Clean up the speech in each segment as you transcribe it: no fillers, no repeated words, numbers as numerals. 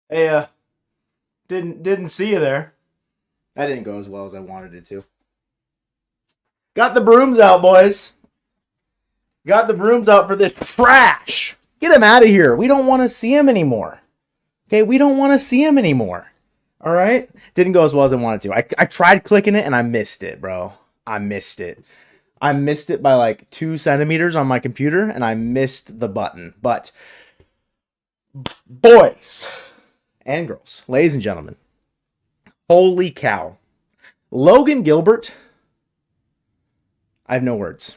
Hey, didn't see you there. That didn't go as well as I wanted it to. Got the brooms out, boys. Got the brooms out for this trash. Get him out of here. We don't want to see him anymore. Okay, we don't want to see him anymore. All right? Didn't go as well as I wanted to. I tried clicking it and I missed it, bro. I missed it. I missed it by like 2 centimeters on my computer and I missed the button. But, boys and girls, ladies and gentlemen, holy cow. Logan Gilbert, I have no words.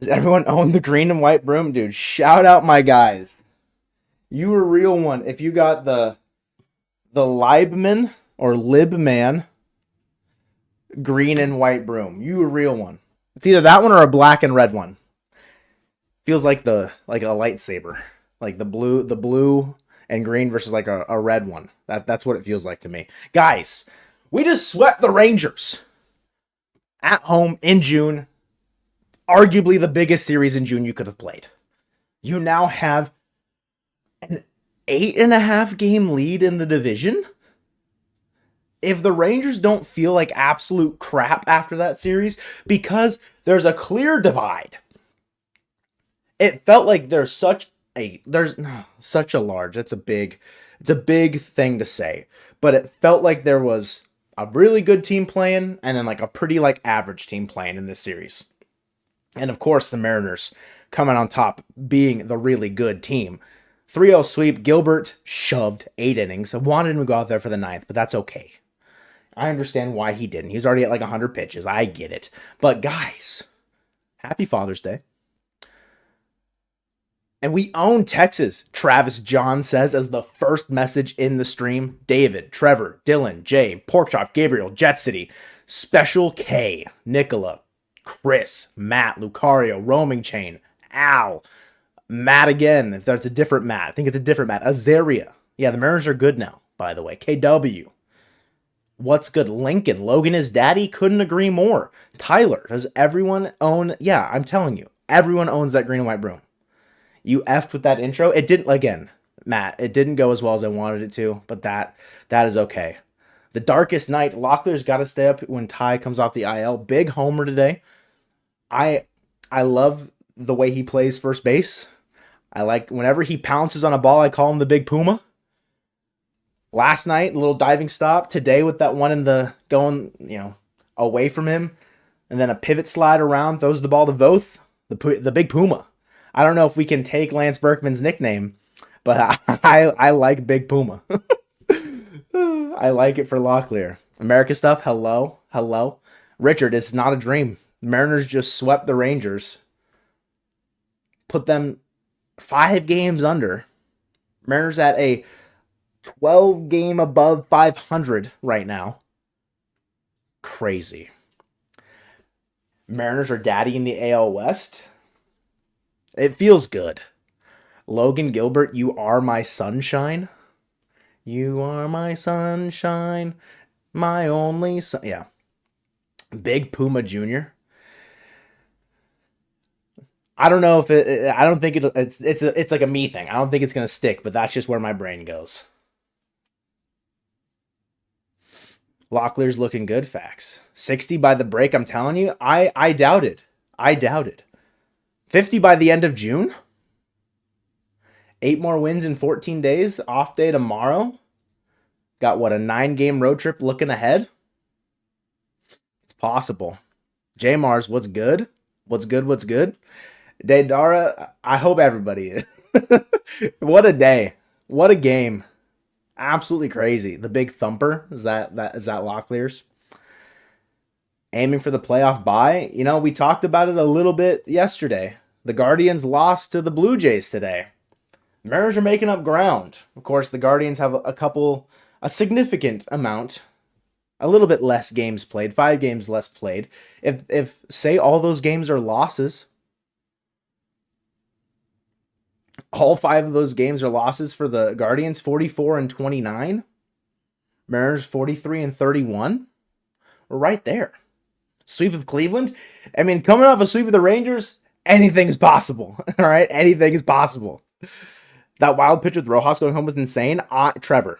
Does everyone own the green and white broom? Dude, shout out my guys. You a real one. If you got the Libman or Libman green and white broom, you a real one. It's either that one or a black and red one. Feels like a lightsaber. Like the blue and green versus like a red one. That's what it feels like to me. Guys, we just swept the Rangers at home in June. Arguably the biggest series in June you could have played. You now have an 8.5 game lead in the division. If the Rangers don't feel like absolute crap after that series, because there's a clear divide. It felt like there's such a large, it's a big thing to say, but it felt like there was a really good team playing and then like a pretty like average team playing in this series. And of course, the Mariners coming on top, being the really good team. 3-0 sweep. Gilbert shoved 8 innings. I wanted him to go out there for the ninth, but that's okay. I understand why he didn't. He's already at like 100 pitches. I get it. But guys, happy Father's Day. And we own Texas, Travis John says as the first message in the stream. David, Trevor, Dylan, Jay, Porkchop, Gabriel, Jet City, Special K, Nicola, Chris, Matt, Lucario, Roaming Chain, Al, Matt again. If that's a different Matt, I think it's a different Matt. Azaria. Yeah, the Mariners are good now, by the way. KW. What's good? Lincoln. Logan is daddy. Couldn't agree more. Tyler. Does everyone own? Yeah, I'm telling you. Everyone owns that green and white broom. You effed with that intro. It didn't, again, Matt, it didn't go as well as I wanted it to, but that is okay. The darkest night. Locklear's got to stay up when Ty comes off the IL. Big homer today. I love the way he plays first base. I like whenever he pounces on a ball, I call him the Big Puma. Last night, a little diving stop. Today with that one in the going, away from him. And then a pivot slide around, throws the ball to Voth. The Big Puma. I don't know if we can take Lance Berkman's nickname, but I like Big Puma. I like it for Locklear. America stuff, hello. Richard, it's not a dream. Mariners just swept the Rangers. Put them 5 games under. Mariners at a 12 game above 500 right now. Crazy. Mariners are daddy in the AL West. It feels good. Logan Gilbert, you are my sunshine. You are my sunshine, my only son. Yeah. Big Puma Jr. I don't know if I don't think it's like a me thing. I don't think it's going to stick, but that's just where my brain goes. Locklear's looking good, facts. 60 by the break, I'm telling you. I doubted. 50 by the end of June. 8 more wins in 14 days. Off day tomorrow. Got what, a 9-game road trip looking ahead? It's possible. J Mars, what's good? What's good? Daydara, I hope everybody is. What a day. What a game. Absolutely crazy. The big thumper. Is that Locklear's? Aiming for the playoff bye. We talked about it a little bit yesterday. The Guardians lost to the Blue Jays today. The Mariners are making up ground. Of course, the Guardians have a significant amount, a little bit less games played, 5 games less played. If say all those games are losses, all 5 of those games are losses for the Guardians, 44-29. Mariners 43-31. We're right there. Sweep of Cleveland. I mean, coming off a sweep of the Rangers, anything is possible. All right, anything is possible. That wild pitch with Rojas going home was insane. Trevor,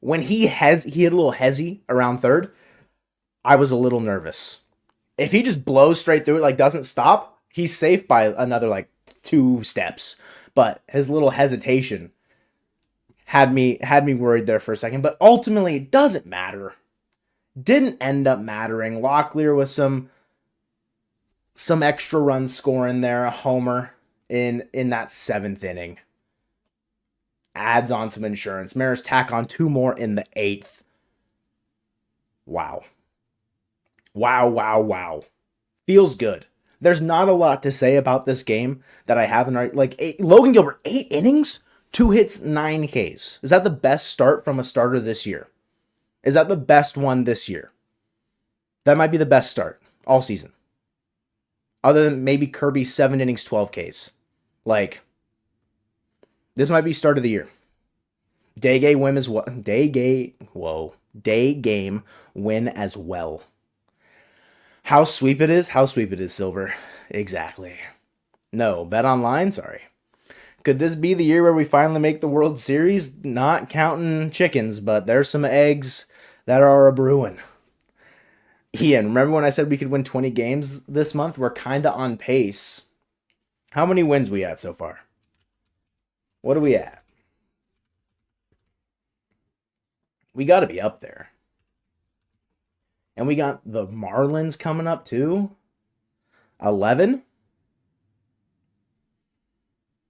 when he had a little hezzy around third, I was a little nervous. If he just blows straight through it, like doesn't stop, he's safe by another like 2 steps. But his little hesitation had me worried there for a second. But ultimately, it doesn't matter. Didn't end up mattering. Locklear with some extra run scoring there, a homer in that 7th inning. Adds on some insurance. Mariners tack on 2 more in the 8th. Wow. Wow. Feels good. There's not a lot to say about this game that I haven't already. Like, Logan Gilbert, 8 innings, 2 hits, 9 Ks. Is that the best start from a starter this year? Is that the best one this year? That might be the best start all season. Other than maybe Kirby's 7 innings, 12 Ks. Like, this might be start of the year. Day game win as well. Day game win as well. How sweep it is, Silver. Exactly. No, bet online, sorry. Could this be the year where we finally make the World Series? Not counting chickens, but there's some eggs that are a-brewing. Ian, remember when I said we could win 20 games this month? We're kind of on pace. How many wins we at so far? What are we at? We got to be up there. And we got the Marlins coming up too. 11?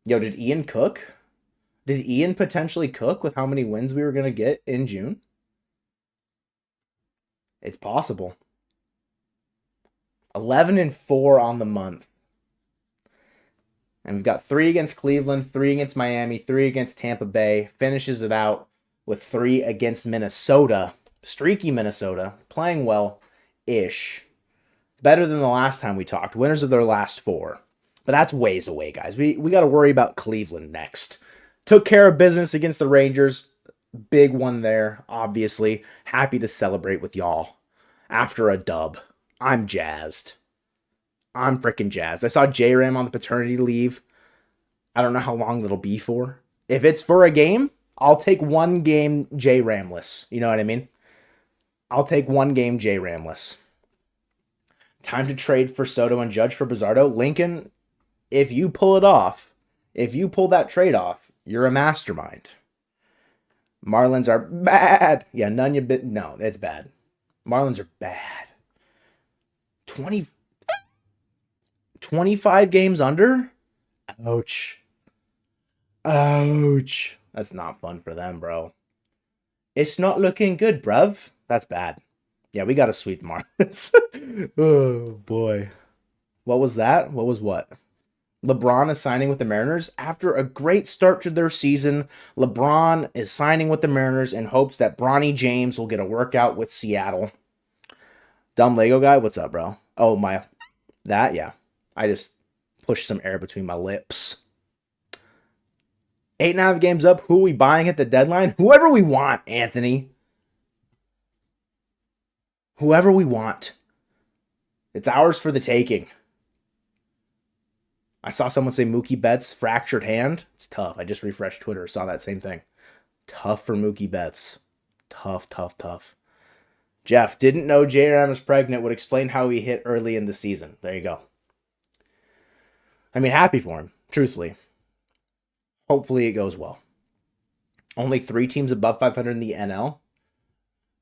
Yo, did Ian cook? Did Ian potentially cook with how many wins we were going to get in June? It's possible. 11-4 on the month. And we've got 3 against Cleveland, 3 against Miami, 3 against Tampa Bay. Finishes it out with 3 against Minnesota. Streaky Minnesota. Playing well-ish. Better than the last time we talked. Winners of their last 4. But that's ways away, guys. We got to worry about Cleveland next. Took care of business against the Rangers. Big one there, obviously. Happy to celebrate with y'all after a dub. I'm jazzed. I'm freaking jazzed. I saw J-Ram on the paternity leave. I don't know how long that'll be for. If it's for a game, I'll take 1 game J-Ramless. You know what I mean? I'll take 1 game J-Ramless. Time to trade for Soto and Judge for Bizardo. Lincoln, if you pull it off, if you pull that trade off, you're a mastermind. Marlins are bad. Yeah, no, it's bad. Marlins are bad. 25 games under? Ouch. That's not fun for them, bro. It's not looking good, bruv. That's bad. Yeah, we got to sweep the Marlins. Oh, boy. What was that? What was what? LeBron is signing with the Mariners. After a great start to their season, LeBron is signing with the Mariners in hopes that Bronny James will get a workout with Seattle. Dumb Lego guy, what's up, bro? Oh, yeah. I just pushed some air between my lips. 8.5 games up. Who are we buying at the deadline? Whoever we want, Anthony. Whoever we want. It's ours for the taking. I saw someone say Mookie Betts fractured hand. It's tough. I just refreshed Twitter. Saw that same thing. Tough for Mookie Betts. Tough. Jeff, didn't know J-Ram was pregnant. Would explain how he hit early in the season. There you go. I mean, happy for him. Truthfully. Hopefully it goes well. Only 3 teams above 500 in the NL.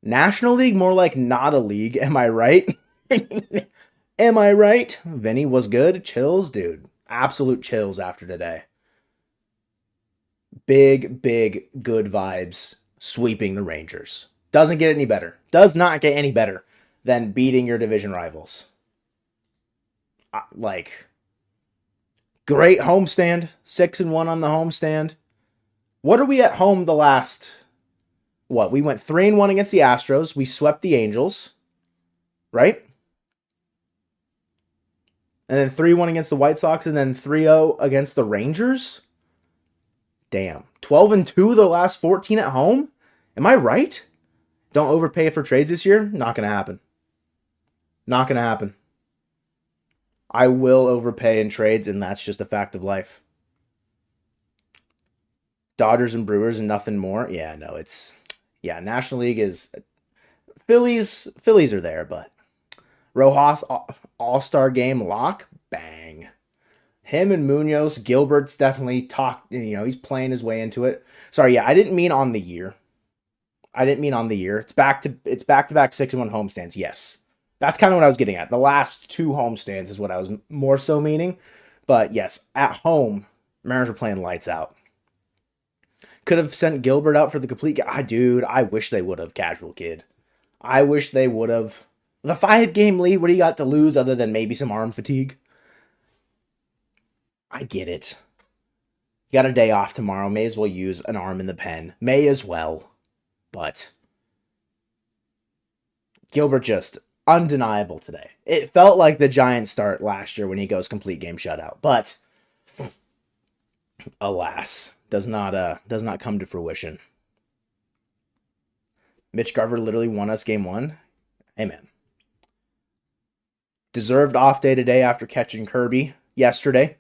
National League, more like not a league. Am I right? Am I right? Vinny was good. Chills, dude. Absolute chills after today. Big good vibes sweeping the Rangers. Doesn't get any better. Does not get any better than beating your division rivals. Great homestand. 6-1 on the homestand. What are we at home the last... What? We went 3-1 against the Astros. We swept the Angels. Right? And then 3-1 against the White Sox. And then 3-0 against the Rangers? Damn. 12-2 the last 14 at home? Am I right? Don't overpay for trades this year? Not going to happen. Not going to happen. I will overpay in trades, and that's just a fact of life. Dodgers and Brewers and nothing more. Yeah, no, it's yeah. National League is Phillies. Phillies are there, but Rojas All Star game lock bang. Him and Munoz, Gilbert's definitely talked. He's playing his way into it. Sorry, yeah, I didn't mean on the year. I didn't mean on the year. It's back to back 6-1 homestands. Yes, that's kind of what I was getting at. The last two homestands is what I was more so meaning. But yes, at home, Mariners are playing lights out. Could have sent Gilbert out for the complete. Dude, I wish they would have. Casual kid. I wish they would have. The 5-game lead. What do you got to lose other than maybe some arm fatigue? I get it. You got a day off tomorrow. May as well use an arm in the pen. May as well. But Gilbert just undeniable today. It felt like the Giants start last year when he goes complete game shutout. But alas, does not come to fruition. Mitch Garver literally won us game 1. Amen. Deserved off day today after catching Kirby yesterday.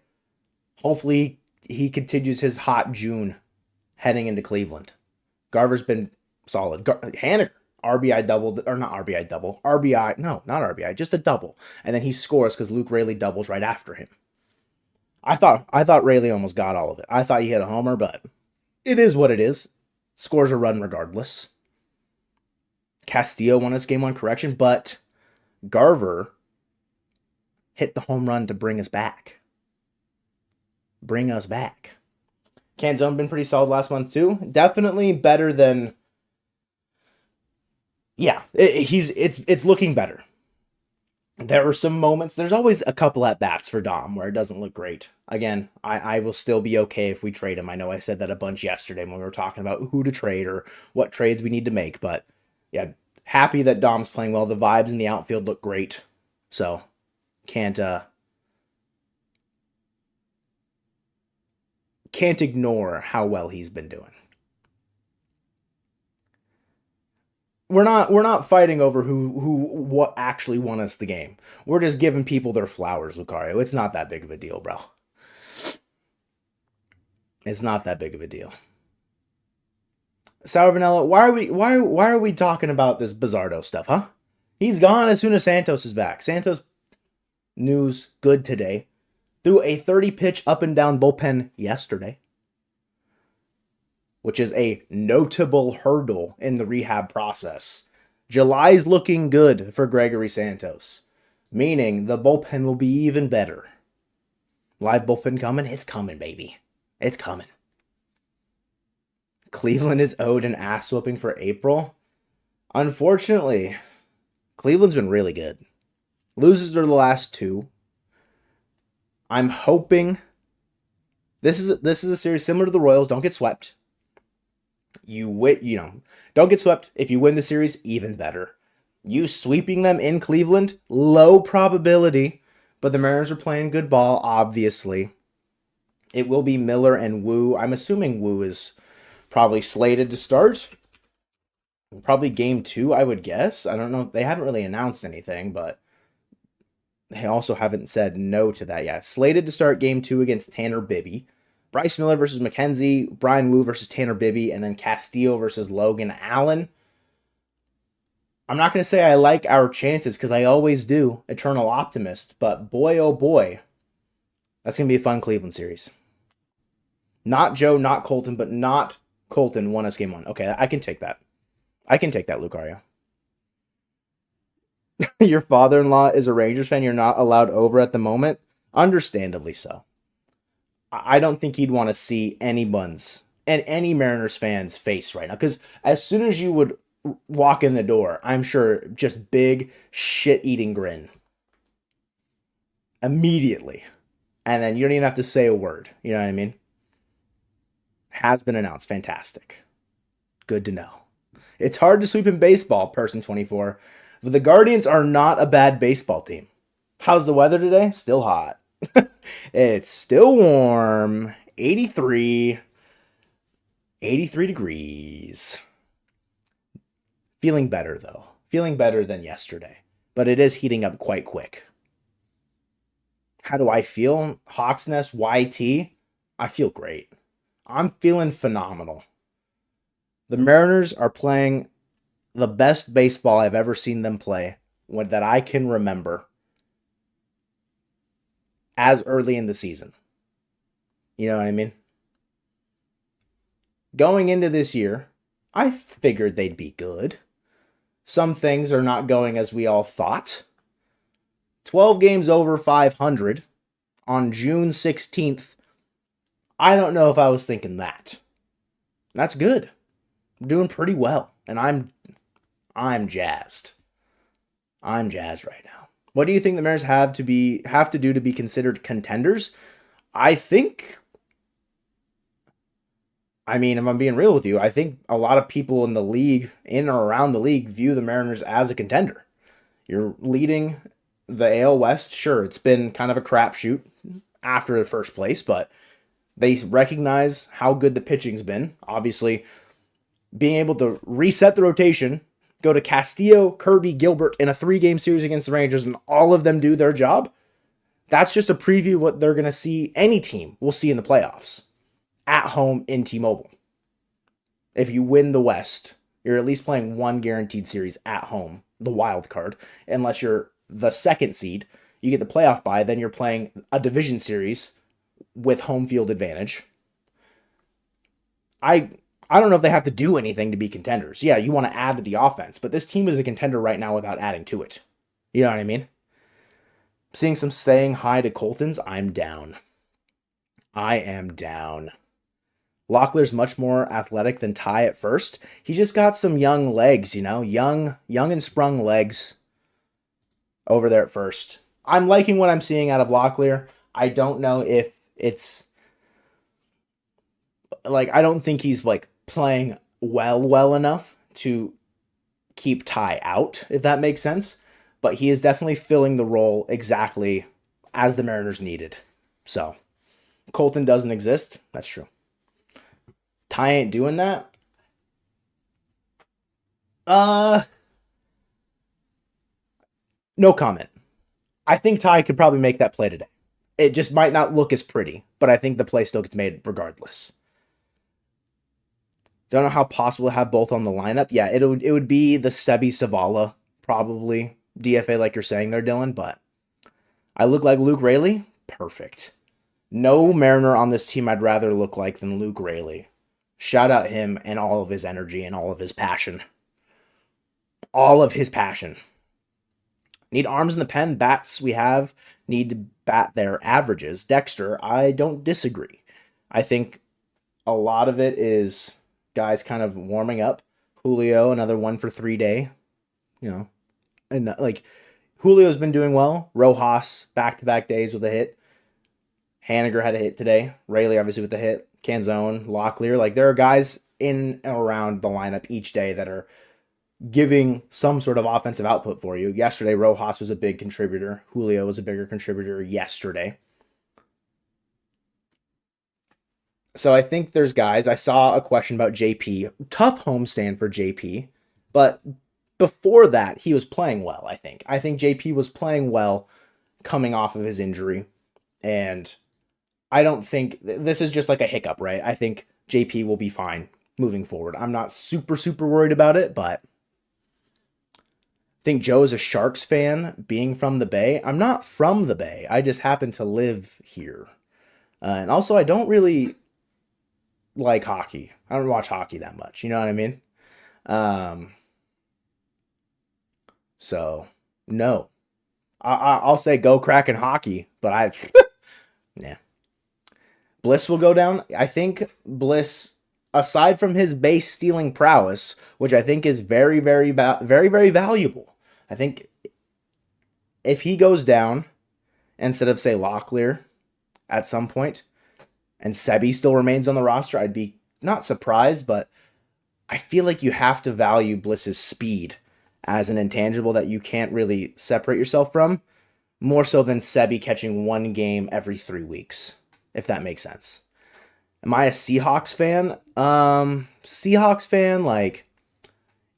Hopefully he continues his hot June heading into Cleveland. Garver's been solid. Haniger, RBI double, or not RBI double. RBI, no, not RBI, just a double. And then he scores because Luke Raley doubles right after him. I thought Raley almost got all of it. I thought he hit a homer, but it is what it is. Scores a run regardless. Castillo won his game 1 correction, but Garver hit the home run to bring us back. Bring us back. Canzone been pretty solid last month too. Definitely better than. Yeah, it's looking better. There were some moments. There's always a couple at bats for Dom where it doesn't look great. Again, I will still be okay if we trade him. I know I said that a bunch yesterday when we were talking about who to trade or what trades we need to make. But yeah, happy that Dom's playing well. The vibes in the outfield look great. So can't ignore how well he's been doing. We're not fighting over what actually won us the game. We're just giving people their flowers, Lucario. It's not that big of a deal, bro. It's not that big of a deal. Sour Vanilla, why are we talking about this Bizardo stuff, huh? He's gone as soon as Santos is back. Santos news good today. Threw a 30-pitch up and down bullpen yesterday, which is a notable hurdle in the rehab process. July's looking good for Gregory Santos, meaning the bullpen will be even better. Live bullpen coming? It's coming, baby. It's coming. Cleveland is owed an ass whooping for April. Unfortunately, Cleveland's been really good. Loses are the last 2. I'm hoping this is a series similar to the Royals. Don't get swept. Don't get swept. If you win the series, even better. You sweeping them in Cleveland, low probability, but the Mariners are playing good ball, obviously. It will be Miller and Wu. I'm assuming Wu is probably slated to start. Probably game 2, I would guess. I don't know. They haven't really announced anything, but they also haven't said no to that yet. Slated to start game 2 against Tanner Bibby. Bryce Miller versus McKenzie, Brian Wu versus Tanner Bibby, and then Castillo versus Logan Allen. I'm not going to say I like our chances because I always do, eternal optimist, but boy, oh boy, that's going to be a fun Cleveland series. Not Joe, not Colton, but not Colton won us game 1. Okay, I can take that. I can take that, Lucario. Your father-in-law is a Rangers fan. You're not allowed over at the moment. Understandably so. I don't think he'd want to see anyone's and any Mariners fans' face right now. Because as soon as you would walk in the door, I'm sure just big shit-eating grin. Immediately. And then you don't even have to say a word. You know what I mean? Has been announced. Fantastic. Good to know. It's hard to sweep in baseball, person 24. But the Guardians are not a bad baseball team. How's the weather today? Still hot. It's still warm. 83 degrees. Feeling better, though. Feeling better than yesterday. But it is heating up quite quick. How do I feel? Hawks Nest YT? I feel great. I'm feeling phenomenal. The Mariners are playing the best baseball I've ever seen them play that I can remember as early in the season. You know what I mean? Going into this year, I figured they'd be good. Some things are not going as we all thought. 12 games over 500 on June 16th. I don't know if I was thinking that. That's good. I'm doing pretty well, and I'm jazzed. I'm jazzed right now. What do you think the Mariners have to do to be considered contenders? I think I mean, if I'm being real with you, I think a lot of people in the league, in or around the league, view the Mariners as a contender. You're leading the AL West. Sure, it's been kind of a crapshoot after the first place, but they recognize how good the pitching's been. Obviously, being able to reset the rotation, go to Castillo, Kirby, Gilbert in a 3-game series against the Rangers, and all of them do their job. That's just a preview of what they're going to see. Any team will see in the playoffs at home in T-Mobile. If you win the West, you're at least playing one guaranteed series at home, the wild card, unless you're the second seed. You get the playoff bye, then you're playing a division series with home field advantage. I don't know if they have to do anything to be contenders. Yeah, you want to add to the offense, but this team is a contender right now without adding to it. You know what I mean? Seeing some saying hi to Colton's, I'm down. I am down. Locklear's much more athletic than Ty at first. He just got some young legs, young and sprung legs over there at first. I'm liking what I'm seeing out of Locklear. I don't know if it's I don't think he's playing well enough to keep Ty out, if that makes sense. But he is definitely filling the role exactly as the Mariners needed. So, Colton doesn't exist. That's true. Ty ain't doing that. No comment. I think Ty could probably make that play today. It just might not look as pretty, but I think the play still gets made regardless. Don't know how possible to have both on the lineup. Yeah, it would be the Sebi Savala, probably. DFA like you're saying there, Dylan, but I look like Luke Raley? Perfect. No Mariner on this team I'd rather look like than Luke Raley. Shout out him and all of his energy and all of his passion. All of his passion. Need arms in the pen. Bats we have need to bat their averages. Dexter, I don't disagree. I think a lot of it is guys kind of warming up. Julio, another 1-for-3 day. And Julio's been doing well. Rojas, back-to-back days with a hit. Haniger had a hit today. Rayleigh, obviously, with a hit. Canzone, Locklear. There are guys in and around the lineup each day that are giving some sort of offensive output for you. Yesterday, Rojas was a big contributor. Julio was a bigger contributor yesterday. So I think there's guys. I saw a question about JP. Tough homestand for JP. But before that, he was playing well, I think. I think JP was playing well coming off of his injury. And I don't think this is just a hiccup, right? I think JP will be fine moving forward. I'm not super worried about it, but I think Joe is a Sharks fan, being from the Bay. I'm not from the Bay. I just happen to live here. And also, I don't really like hockey. I don't watch hockey that much. You know what I mean? So, no. I'll say go Kraken hockey, but yeah. Bliss will go down. I think Bliss, aside from his base stealing prowess, which I think is very valuable, I think if he goes down instead of, say, Locklear at some point, and Sebi still remains on the roster, I'd be not surprised, but I feel like you have to value Bliss's speed as an intangible that you can't really separate yourself from, more so than Sebi catching one game every 3 weeks, if that makes sense. Am I a Seahawks fan? Seahawks fan,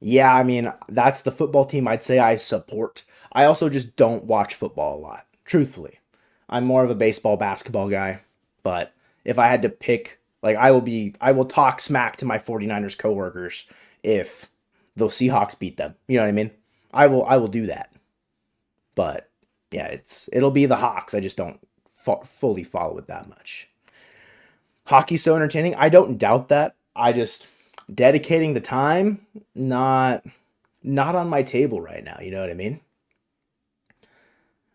yeah, I mean, that's the football team I'd say I support. I also just don't watch football a lot, truthfully. I'm more of a baseball, basketball guy, but if I had to pick Like I will talk smack to my 49ers coworkers if the Seahawks beat them. You know what I mean? I will do that. But yeah, it'll be the Hawks. I just don't fully follow it that much. Hockey's so entertaining. I don't doubt that. I just dedicating the time, not on my table right now. You know what I mean?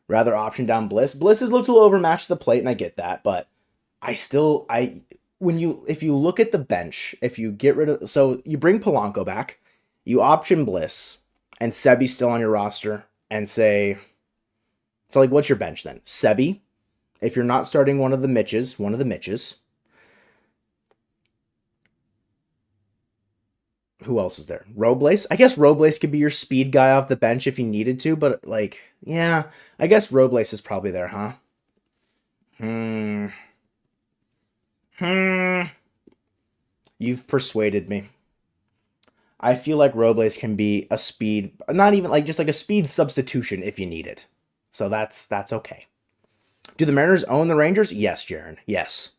Rather option down Bliss. Bliss has looked a little overmatched to the plate, and I get that, but I when you if you look at the bench, if you get rid of so you bring Polanco back, you option Bliss, and Sebi's still on your roster, and say so like what's your bench then? Sebi, if you're not starting one of the Mitches. Who else is there? Robles? I guess Robles could be your speed guy off the bench if you needed to, but like, yeah, I guess Robles is probably there, huh? Hmm. Hmm. You've persuaded me. I feel like Robles can be a speed, not even like just like a speed substitution if you need it. So that's okay. Do the Mariners own the Rangers? Yes, Jaron. Yes.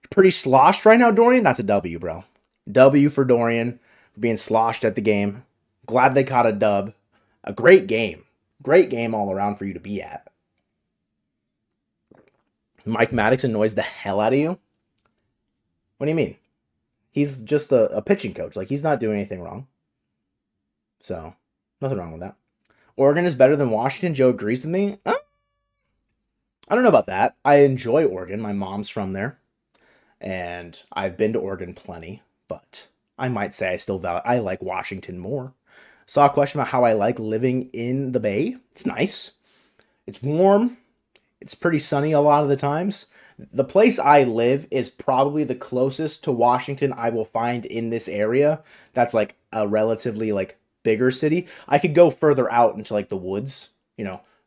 Pretty sloshed right now, Dorian. That's a W, bro. W for Dorian being sloshed at the game. Glad they caught a dub. A great game. Great game all around for you to be at. Mike Maddox annoys the hell out of you? What do you mean? He's just a pitching coach. Like, he's not doing anything wrong. So, nothing wrong with that. Oregon is better than Washington. Joe agrees with me. I don't know about that. I enjoy Oregon. My mom's from there. And I've been to Oregon plenty. But I might say I like Washington more. Saw a question about how I like living in the Bay. It's nice. It's warm. It's pretty sunny a lot of the times. The place I live is probably the closest to Washington I will find in this area. That's like a relatively like bigger city. I could go further out into like the woods,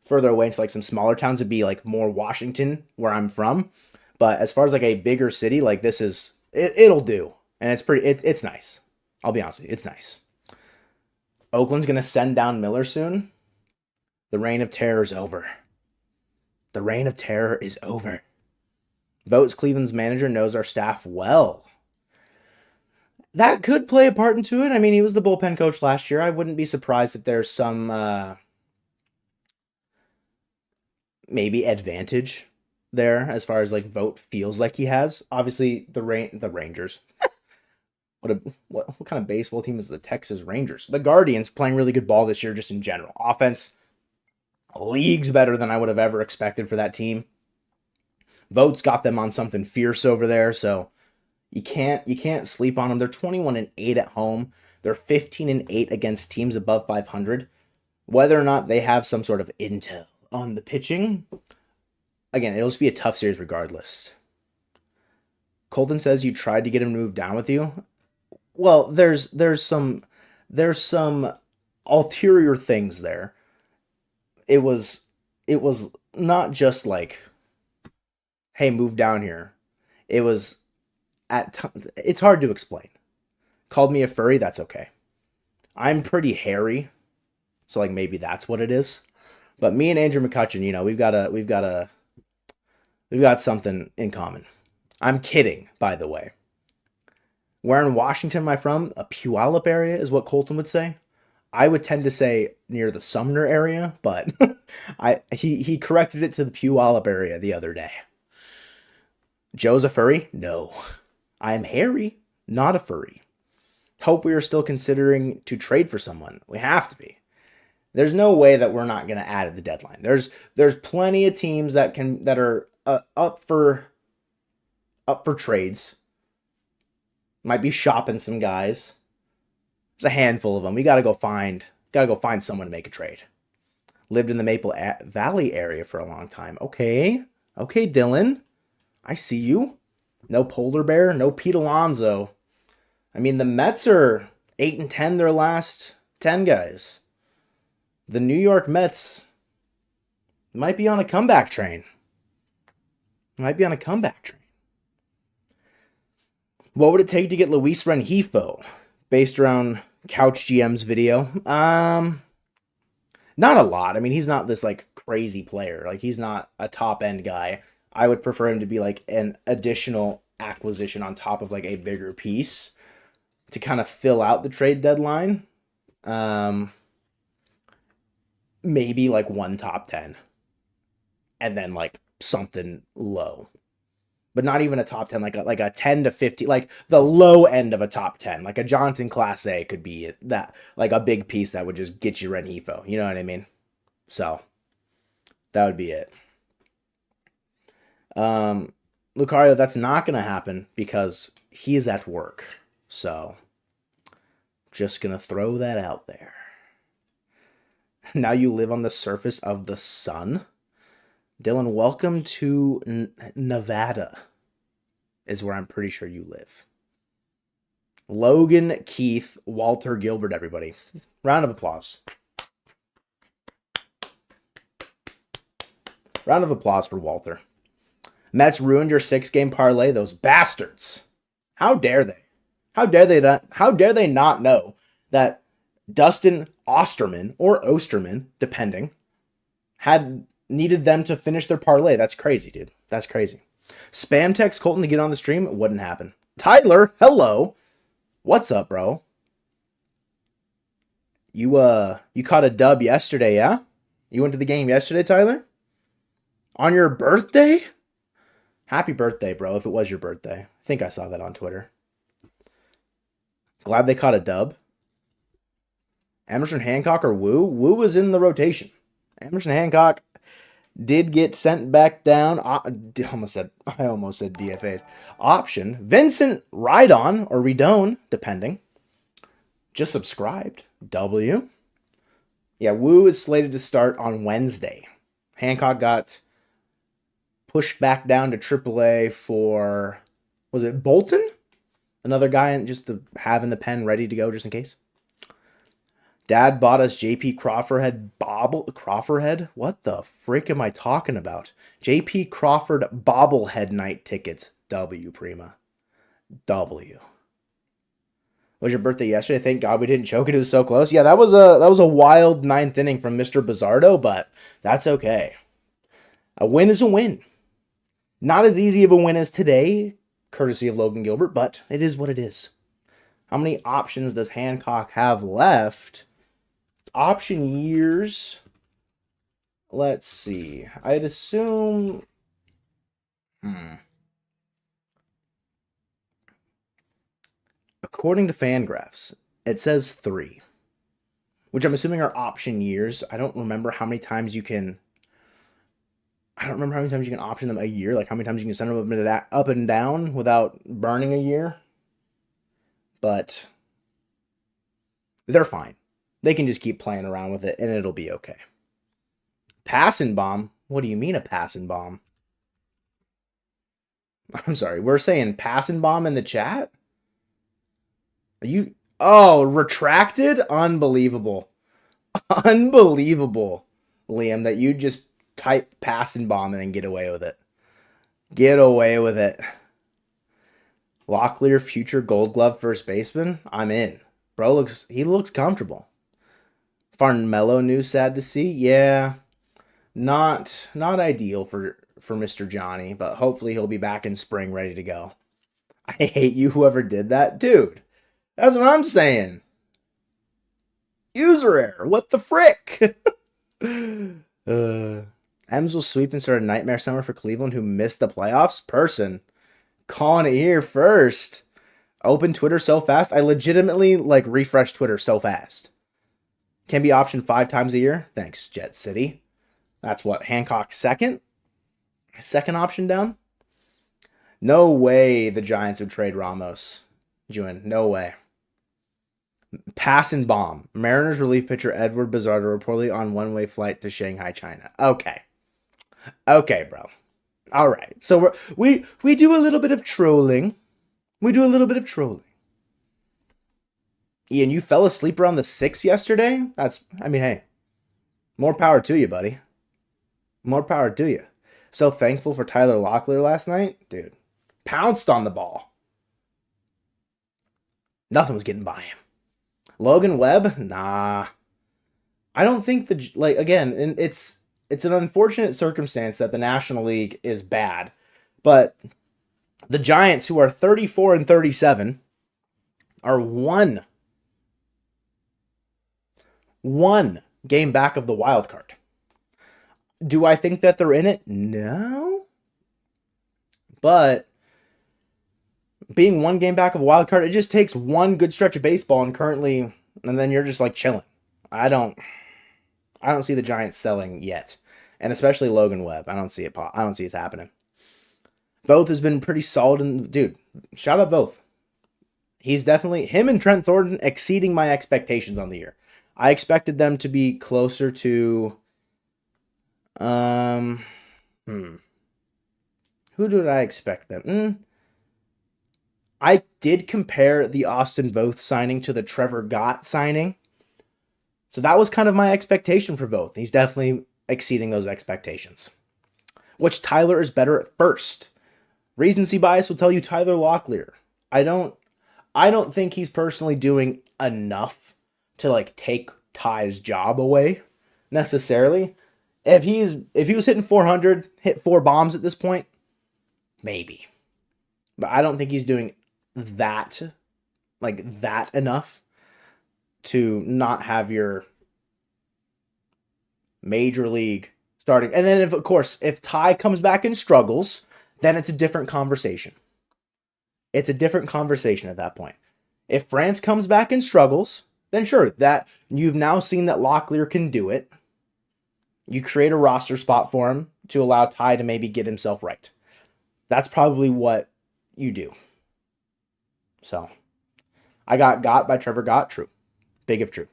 further away into like some smaller towns would be like more Washington where I'm from. But as far as like a bigger city, like this is it'll do. And it's nice. I'll be honest with you, it's nice. Oakland's gonna send down Miller soon. The reign of terror is over. The reign of terror is over. Votes Cleveland's manager knows our staff well. That could play a part into it. I mean, he was the bullpen coach last year. I wouldn't be surprised if there's some maybe advantage there as far as like Vote feels like he has. Obviously, the Rangers. What kind of baseball team is the Texas Rangers? The Guardians playing really good ball this year, just in general. Offense, leagues better than I would have ever expected for that team. Votes got them on something fierce over there, so you can't sleep on them. They're 21-8 at home. They're 15-8 against teams above 500. Whether or not they have some sort of intel on the pitching, again, it'll just be a tough series regardless. Colton says you tried to get him to move down with you. Well, there's some ulterior things there. It was not just like, hey, move down here. It was it's hard to explain. Called me a furry, that's okay. I'm pretty hairy, so like maybe that's what it is. But me and Andrew McCutcheon, we've got something in common. I'm kidding, by the way. Where in Washington am I from? A Puyallup area is what Colton would say. I would tend to say near the Sumner area, but he corrected it to the Puyallup area the other day. Joe's a furry? No. I'm hairy, not a furry. Hope we are still considering to trade for someone. We have to be. There's no way that we're not going to add at the deadline. There's plenty of teams that are up for trades. Might be shopping some guys. There's a handful of them. We gotta go find someone to make a trade. Lived in the Maple Valley area for a long time. Okay, Dylan, I see you. No polar bear, no Pete Alonso. I mean, the Mets are 8-10 their last 10 guys. The New York Mets might be on a comeback train. What would it take to get Luis Rengifo? Based around Couch GM's video. Not a lot. I mean, he's not this like crazy player. Like, he's not a top end guy. I would prefer him to be like an additional acquisition on top of like a bigger piece to kind of fill out the trade deadline. Maybe like one top 10 and then like something low, but not even a top 10, like a 10 to 50, like the low end of a top 10, like a Johnson Class A could be that, like a big piece that would just get you Renifo. You know what I mean? So that would be it. Lucario, that's not going to happen because he's at work. So just going to throw that out there. Now you live on the surface of the sun. Dylan, welcome to Nevada is where I'm pretty sure you live. Logan, Keith, Walter, Gilbert, everybody. Round of applause. Round of applause for Walter. Mets ruined your 6-game parlay, those bastards. How dare they? How dare they not know that Dustin Osterman or Osterman, depending, had needed them to finish their parlay? That's crazy, dude. That's crazy. Spam text Colton to get on the stream. It wouldn't happen. Tyler, hello. What's up, bro? You caught a dub yesterday, yeah? You went to the game yesterday, Tyler? On your birthday? Happy birthday, bro, if it was your birthday. I think I saw that on Twitter. Glad they caught a dub. Emerson Hancock or Wu? Wu was in the rotation. Emerson Hancock did get sent back down. I almost said DFA'd. Option. Vincent Rydon or Redone, depending. Just subscribed. W. Yeah, Wu is slated to start on Wednesday. Hancock got pushed back down to AAA for, was it Bolton? Another guy just to have in the pen ready to go just in case. Dad bought us JP Crawford Crawford? What the frick am I talking about? JP Crawford bobblehead night tickets. W, Prima. W. Was your birthday yesterday? Thank God we didn't choke it. It was so close. Yeah, that was a wild 9th inning from Mr. Bizzardo, but that's okay. A win is a win. Not as easy of a win as today, courtesy of Logan Gilbert, but it is what it is. How many options does Hancock have left? Option years. Let's see. I'd assume. According to Fangraphs, it says 3, which I'm assuming are option years. I don't remember how many times you can. I don't remember how many times you can option them a year. Like how many times you can send them up and down without burning a year. But they're fine. They can just keep playing around with it, and it'll be okay. Passing bomb? What do you mean a passing bomb? I'm sorry. We're saying passing bomb in the chat? Are you... Oh, retracted? Unbelievable. Unbelievable, Liam, that you just type passing bomb and then get away with it. Get away with it. Locklear, future Gold Glove first baseman? I'm in. Bro, he looks comfortable. Farnmello news, sad to see. Yeah, not ideal for Mr. Johnny, but hopefully he'll be back in spring ready to go. I hate you, whoever did that. Dude, that's what I'm saying. User error. What the frick? Ems will sweep and start a nightmare summer for Cleveland, who missed the playoffs. Person calling it here first. Open Twitter so fast. I legitimately refresh Twitter so fast. Can be optioned 5 times a year. Thanks, Jet City. That's what, Hancock's second option down? No way the Giants would trade Ramos. Juin, no way. Pass and bomb. Mariners relief pitcher Edward Bizzardo reportedly on one-way flight to Shanghai, China. Okay, bro. All right. So we do a little bit of trolling. Ian, you fell asleep around the 6 yesterday? Hey, more power to you, buddy. More power to you. So thankful for Tyler Locklear last night. Dude, pounced on the ball. Nothing was getting by him. Logan Webb? Nah. I don't think again, it's an unfortunate circumstance that the National League is bad, but The Giants, who are 34 and 37, are one game back of the wild card. Do I think that they're in it? No. But being one game back of a wild card, it just takes one good stretch of baseball and then you're just like chilling. I don't see the Giants selling yet. And especially Logan Webb. I don't see it happening. Voth has been pretty solid. Dude, shout out Voth. He's definitely, him and Trent Thornton exceeding my expectations on the year. I expected them to be closer to, who did I expect them? I did compare the Austin Voth signing to the Trevor Gott signing. So that was kind of my expectation for Voth. He's definitely exceeding those expectations. Which Tyler is better at first? Recency bias will tell you Tyler Locklear. I don't think he's personally doing enough to like take Ty's job away necessarily. If he was hitting 400, hit 4 bombs at this point, maybe. But I don't think he's doing that enough to not have your major league starting. And then if Ty comes back and struggles, then it's a different conversation. It's a different conversation at that point. If France comes back and struggles, then sure, that you've now seen that Locklear can do it. You create a roster spot for him to allow Ty to maybe get himself right. That's probably what you do. So, I got by Trevor Gott. True. Big if true.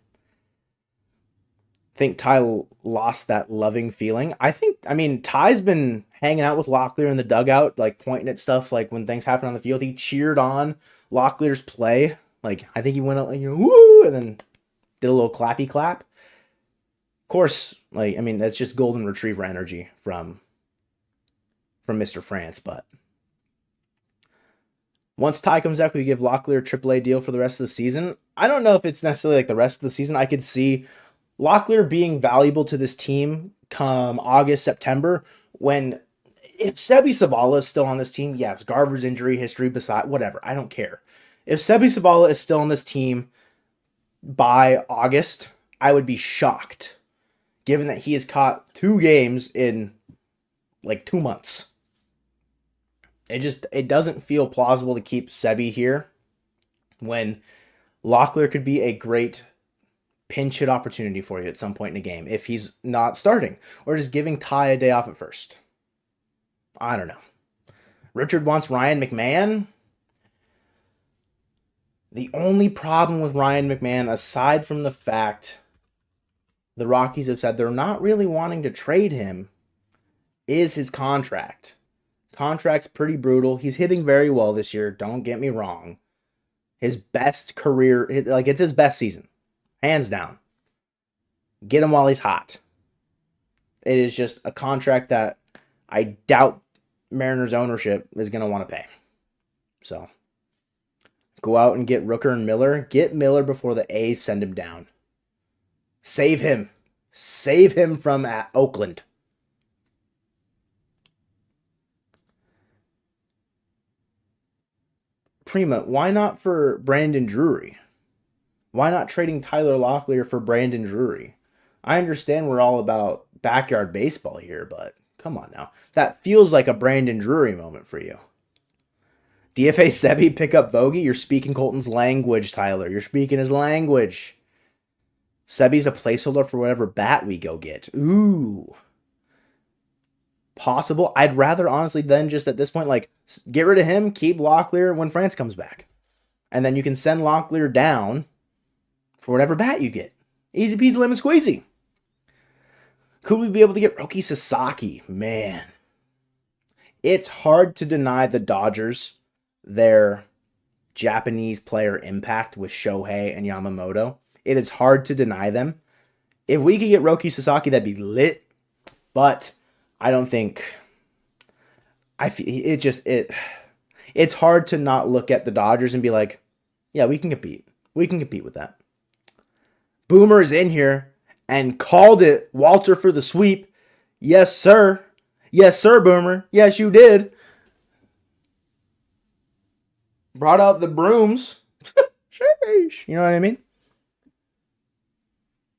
Think Ty lost that loving feeling. Ty's been hanging out with Locklear in the dugout, like pointing at stuff like when things happen on the field. He cheered on Locklear's play. Like, I think he went out like, woo, and then did a little clappy clap. Of course, that's just golden retriever energy from Mr. France, but once Ty comes back, we give Locklear a AAA deal for the rest of the season. I don't know if it's necessarily like the rest of the season. I could see Locklear being valuable to this team come August, September, if Sebi Savala is still on this team, yes, Garver's injury history beside, whatever, I don't care. If Sebi Savala is still on this team by August, I would be shocked, given that he has caught 2 games in like 2 months. It doesn't feel plausible to keep Sebi here when Locklear could be a great pinch hit opportunity for you at some point in a game if he's not starting, or just giving Ty a day off at first. I don't know. Richard wants Ryan McMahon. The only problem with Ryan McMahon, aside from the fact the Rockies have said they're not really wanting to trade him, is his contract. Contract's pretty brutal. He's hitting very well this year, don't get me wrong. His best career, it's his best season. Hands down. Get him while he's hot. It is just a contract that I doubt Mariners ownership is going to want to pay. So, go out and get Rooker and Miller. Get Miller before the A's send him down. Save him. Save him from Oakland. Prima, why not for Brandon Drury? Why not trading Tyler Locklear for Brandon Drury? I understand we're all about backyard baseball here, but come on now. That feels like a Brandon Drury moment for you. DFA Sebi, pick up Vogie. You're speaking Colton's language, Tyler. You're speaking his language. Sebi's a placeholder for whatever bat we go get. Ooh. Possible. I'd rather honestly then just at this point, get rid of him, keep Locklear when France comes back. And then you can send Locklear down for whatever bat you get. Easy peasy lemon squeezy. Could we be able to get Roki Sasaki? Man. It's hard to deny the Dodgers their Japanese player impact with Shohei and Yamamoto. It is hard to deny them. If we could get Roki Sasaki, that'd be lit. But I don't think it's hard to not look at the Dodgers and be like, yeah, we can compete. We can compete with that. Boomer is in here and called it Walter for the sweep. Yes, sir. Yes, sir, Boomer. Yes, you did. Brought out the brooms. Sheesh. You know what I mean?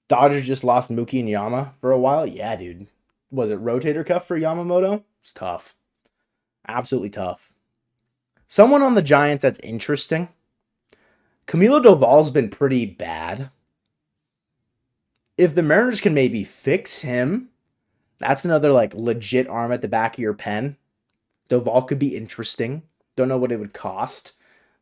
Dodgers just lost Mookie and Yama for a while. Yeah, dude. Was it rotator cuff for Yamamoto? It's tough. Absolutely tough. Someone on the Giants that's interesting. Camilo Doval's been pretty bad. If the Mariners can maybe fix him, that's another like legit arm at the back of your pen. Doval could be interesting. Don't know what it would cost.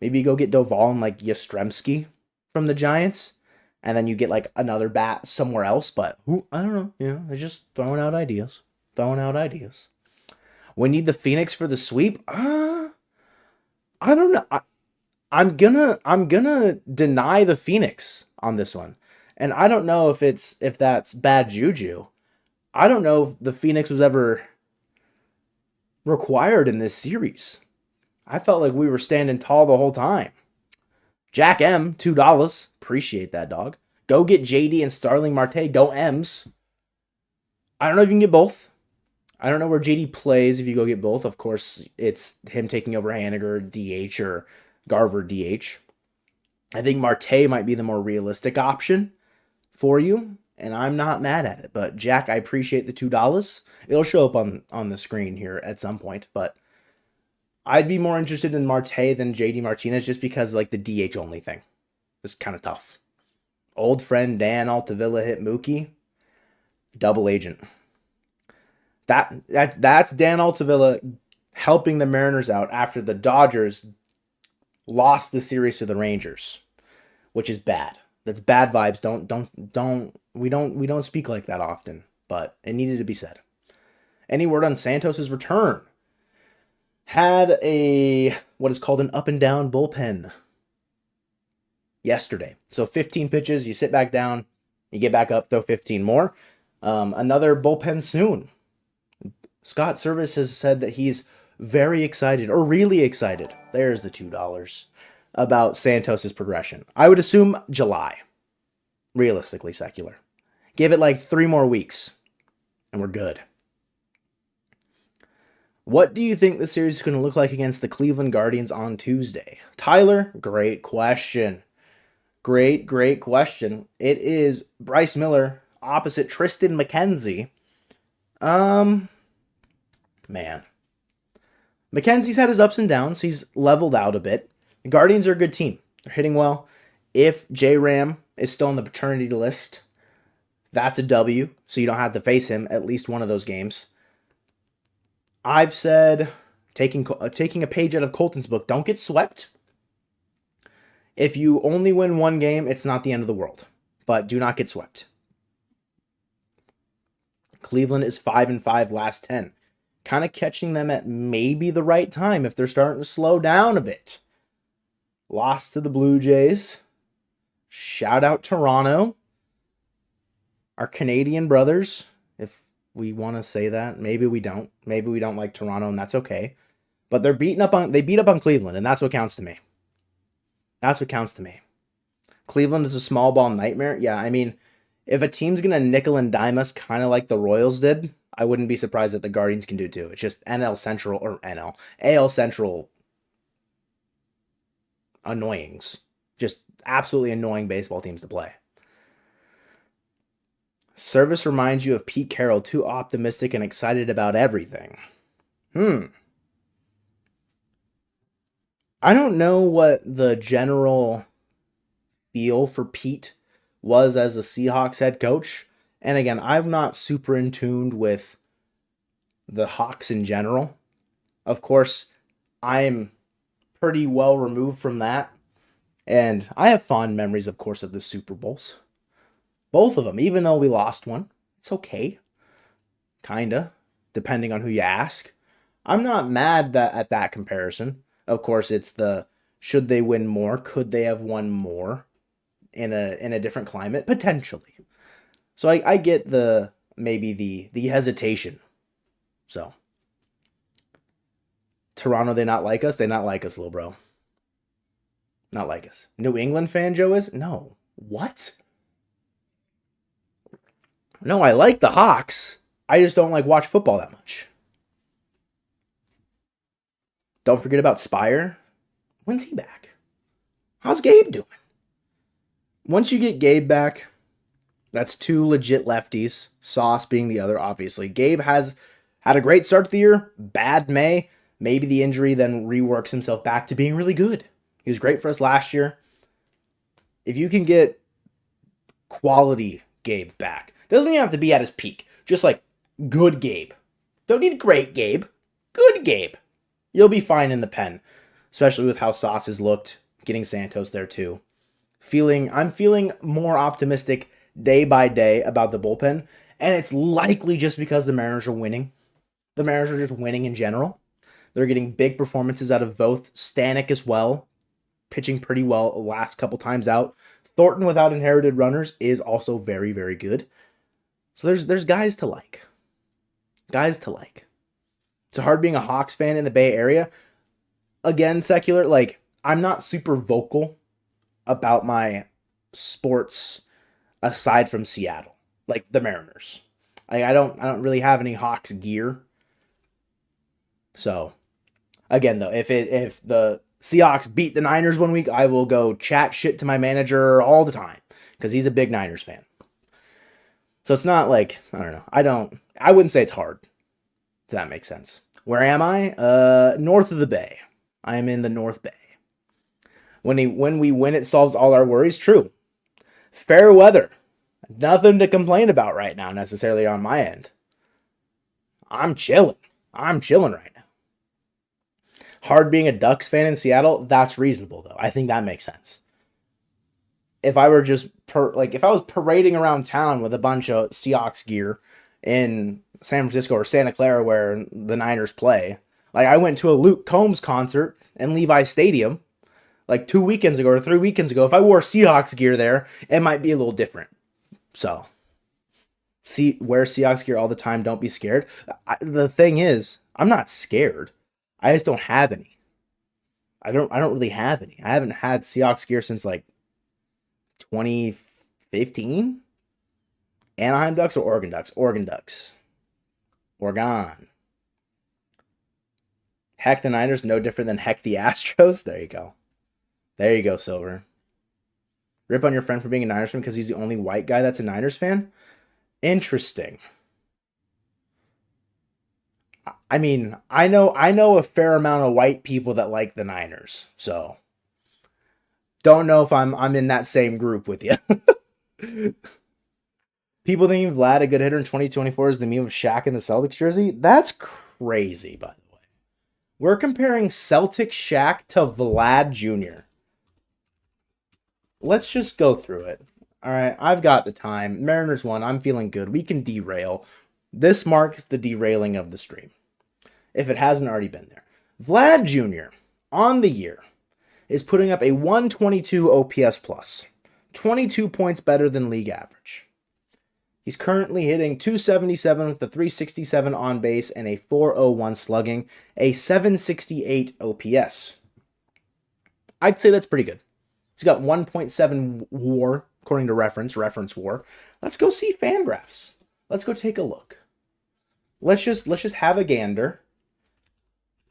Maybe you go get Doval and like Yastrzemski from the Giants, and then you get like another bat somewhere else. But who, I don't know. Yeah, they're just throwing out ideas. Throwing out ideas. We need the Phoenix for the sweep. I don't know. I'm gonna deny the Phoenix on this one, and I don't know if that's bad juju. I don't know if the Phoenix was ever required in this series. I felt like we were standing tall the whole time. Jack M, $2. Appreciate that, dog. Go get JD and Starling Marte. Go M's. I don't know if you can get both. I don't know where JD plays if you go get both. Of course, it's him taking over Haniger DH or Garver DH. I think Marte might be the more realistic option for you, and I'm not mad at it. But Jack, I appreciate the $2. It'll show up on the screen here at some point, but I'd be more interested in Marte than JD Martinez just because like the DH only thing is kind of tough. Old friend Dan Altavilla hit Mookie. Double agent. That's Dan Altavilla helping the Mariners out after the Dodgers lost the series to the Rangers, which is bad. That's bad vibes. We don't speak like that often, but it needed to be said. Any word on Santos's return? Had what is called an up and down bullpen yesterday. So 15 pitches, you sit back down, you get back up, throw 15 more. Another bullpen soon. Scott Service has said that he's very excited, or really excited. There's the $2 about Santos's progression. I would assume July. Realistically, secular. Give it like 3 more weeks, and we're good. What do you think the series is going to look like against the Cleveland Guardians on Tuesday? Tyler, great question. Great question. It is Bryce Miller opposite Tristan McKenzie. Man. McKenzie's had his ups and downs. He's leveled out a bit. The Guardians are a good team. They're hitting well. If J-Ram is still on the paternity list, that's a W, so you don't have to face him at least one of those games. I've said, taking a page out of Colton's book, don't get swept. If you only win one game, it's not the end of the world. But do not get swept. Cleveland is 5-5 last 10. Kind of catching them at maybe the right time if they're starting to slow down a bit. Lost to the Blue Jays. Shout out Toronto. Our Canadian brothers, if we want to say that. Maybe we don't. Maybe we don't like Toronto, and that's okay. But they beat up on Cleveland, and that's what counts to me. That's what counts to me. Cleveland is a small ball nightmare. Yeah, I mean, if a team's going to nickel and dime us kind of like the Royals did, I wouldn't be surprised that the Guardians can do too. It's just AL Central annoyings. Just absolutely annoying baseball teams to play. Service reminds you of Pete Carroll, too optimistic and excited about everything. I don't know what the general feel for Pete was as a Seahawks head coach. And again, I'm not super in tune with the Hawks in general. Of course, I'm pretty well removed from that. And I have fond memories, of course, of the Super Bowls. Both of them, even though we lost one. It's okay. Kinda, depending on who you ask. I'm not mad at that comparison. Of course, it's the should they win more? Could they have won more in a different climate? Potentially. So I get maybe the hesitation. So Toronto, they not like us? They not like us, little bro. Not like us. New England fan Joe is? No. What? No, I like the Hawks. I just don't like watch football that much. Don't forget about Spire. When's he back? How's Gabe doing? Once you get Gabe back, that's two legit lefties, Sauce being the other, obviously. Gabe has had a great start to the year, bad May. Maybe the injury then reworks himself back to being really good. He was great for us last year. If you can get quality Gabe back, doesn't even have to be at his peak, just like good Gabe. Don't need great Gabe, good Gabe. You'll be fine in the pen, especially with how Sauce has looked, getting Santos there too. I'm feeling more optimistic day by day about the bullpen, and it's likely just because the Mariners are winning. The Mariners are just winning in general. They're getting big performances out of both. Stanek as well, pitching pretty well the last couple times out. Thornton without inherited runners is also very, very good. So there's guys to like. Guys to like. It's hard being a Hawks fan in the Bay Area. Again, secular, like, I'm not super vocal about my sports aside from Seattle, like the Mariners. I don't really have any Hawks gear. So, again though, if the Seahawks beat the Niners one week, I will go chat shit to my manager all the time because he's a big Niners fan. So it's not like, I don't know. I wouldn't say it's hard. If that makes sense. Where am I? North of the Bay. I am in the North Bay. When we win, it solves all our worries. True. Fair weather. Nothing to complain about right now, necessarily on my end. I'm chilling. I'm chilling right now. Hard being a Ducks fan in Seattle, that's reasonable, though. I think that makes sense. If I were just, if I was parading around town with a bunch of Seahawks gear in San Francisco or Santa Clara where the Niners play, like I went to a Luke Combs concert in Levi Stadium, like 2 weekends ago or 3 weekends ago. If I wore Seahawks gear there, it might be a little different. So, wear Seahawks gear all the time. Don't be scared. The thing is, I'm not scared. I just don't have any. I don't really have any. I haven't had Seahawks gear since like 2015. Anaheim Ducks or Oregon Ducks? Oregon Ducks. Oregon. Heck the Niners, no different than heck the Astros. There you go. There you go, Silver. Rip on your friend for being a Niners fan because he's the only white guy that's a Niners fan? Interesting. I mean, I know a fair amount of white people that like the Niners, so don't know if I'm in that same group with you. People think Vlad a good hitter in 2024 is the meme of Shaq in the Celtics jersey. That's crazy, by the way. We're comparing Celtics Shaq to Vlad Jr. Let's just go through it. All right, I've got the time. Mariners won. I'm feeling good. We can derail. This marks the derailing of the stream, if it hasn't already been there. Vlad Jr. on the year is putting up a 122 OPS plus, 22 points better than league average. He's currently hitting 277 with a 367 on base and a 401 slugging, a 768 OPS. I'd say that's pretty good. He's got 1.7 WAR according to reference WAR. Let's go see Fangraphs. Let's go take a look. Let's just have a gander.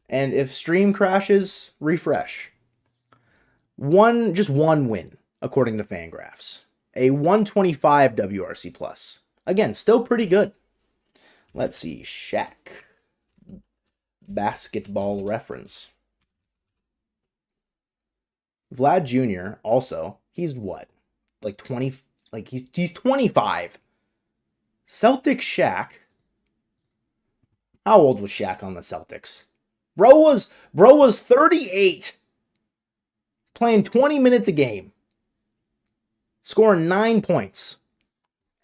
And if stream crashes, refresh. Just one win according to Fangraphs. A 125 WRC plus. Again, still pretty good. Let's see. Shaq. Basketball reference. Vlad Jr. also, he's what? Like 20, like he's 25. Celtics Shaq. How old was Shaq on the Celtics? Bro was 38. Playing 20 minutes a game. Scoring 9 points.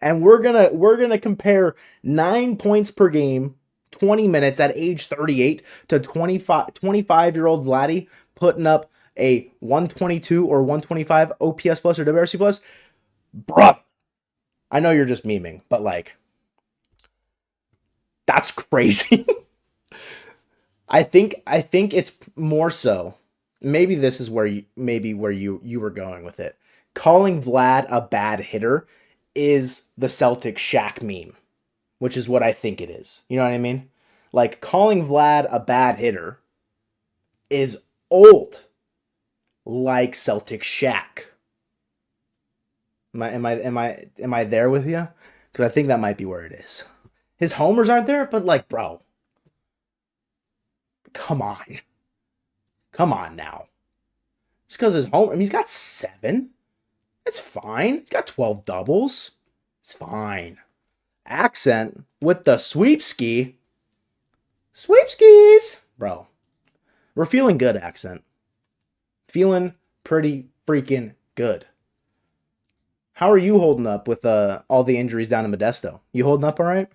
And we're gonna compare 9 points per game, 20 minutes at age 38 to 25-year-old Vladdy putting up a 122 or 125 OPS plus or WRC plus. Bruh. I know you're just memeing, but like, that's crazy. I think it's more so. Maybe this is where you were going with it. Calling Vlad a bad hitter is the Celtics Shaq meme, which is what I think it is. You know what I mean? Like, calling Vlad a bad hitter is old. like Celtic Shaq. Am I there with you? Because I think that might be where it is. His homers aren't there, but like, bro, come on, come on now. Just because his home, I mean, he's got 7. It's fine. He's got 12 doubles. It's fine. Accent with the sweep ski. Sweep skis, bro. We're feeling good, Accent. Feeling pretty freaking good. How are you holding up with all the injuries down in Modesto? You holding up all right?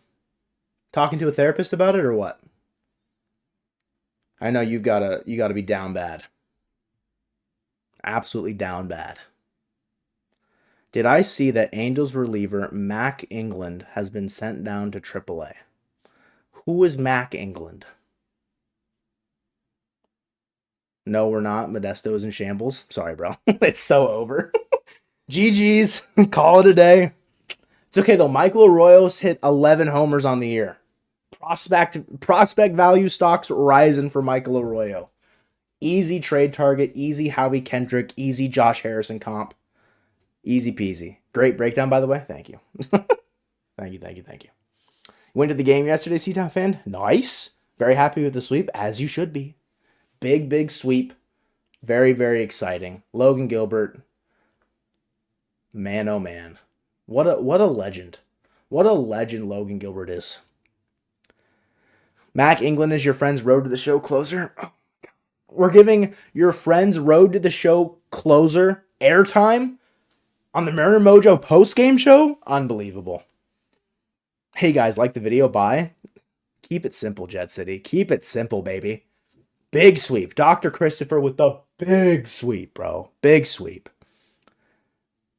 Talking to a therapist about it or what? I know you gotta be down bad. Absolutely down bad. Did I see that Angels reliever Mac England has been sent down to AAA? Who is Mac England? No, we're not. Modesto is in shambles. Sorry, bro. It's so over. GG's. Call it a day. It's okay, though. Michael Arroyo's hit 11 homers on the year. Prospect value stocks rising for Michael Arroyo. Easy trade target. Easy Howie Kendrick. Easy Josh Harrison comp. Easy peasy. Great breakdown, by the way. Thank you. Thank you. Went to the game yesterday, C-Town fan. Nice. Very happy with the sweep, as you should be. Big sweep. Very, very exciting. Logan Gilbert. Man, oh man. What a legend. What a legend Logan Gilbert is. Mac England is your friend's road to the show closer. We're giving your friend's road to the show closer airtime on the Mariner Mojo post-game show? Unbelievable. Hey guys, like the video? Bye. Keep it simple, Jet City. Keep it simple, baby. Big sweep. Dr. Christopher with the big sweep, bro. Big sweep.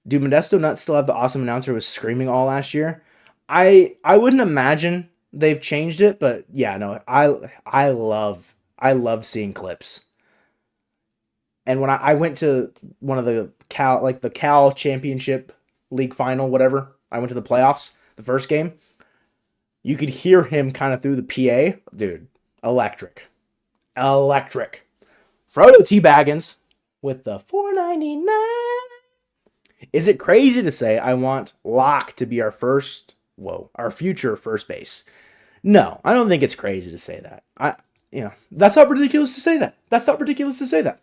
Do Modesto Nuts still have the awesome announcer who was screaming all last year? I wouldn't imagine they've changed it, but yeah, no, I loved seeing clips. And when I went to one of the Cal Championship League final, whatever, I went to the playoffs, the first game, you could hear him kind of through the PA. Dude, electric. Frodo T. Baggins with the $4.99. Is it crazy to say I want Locke to be our future first base? No, I don't think it's crazy to say that. That's not ridiculous to say that.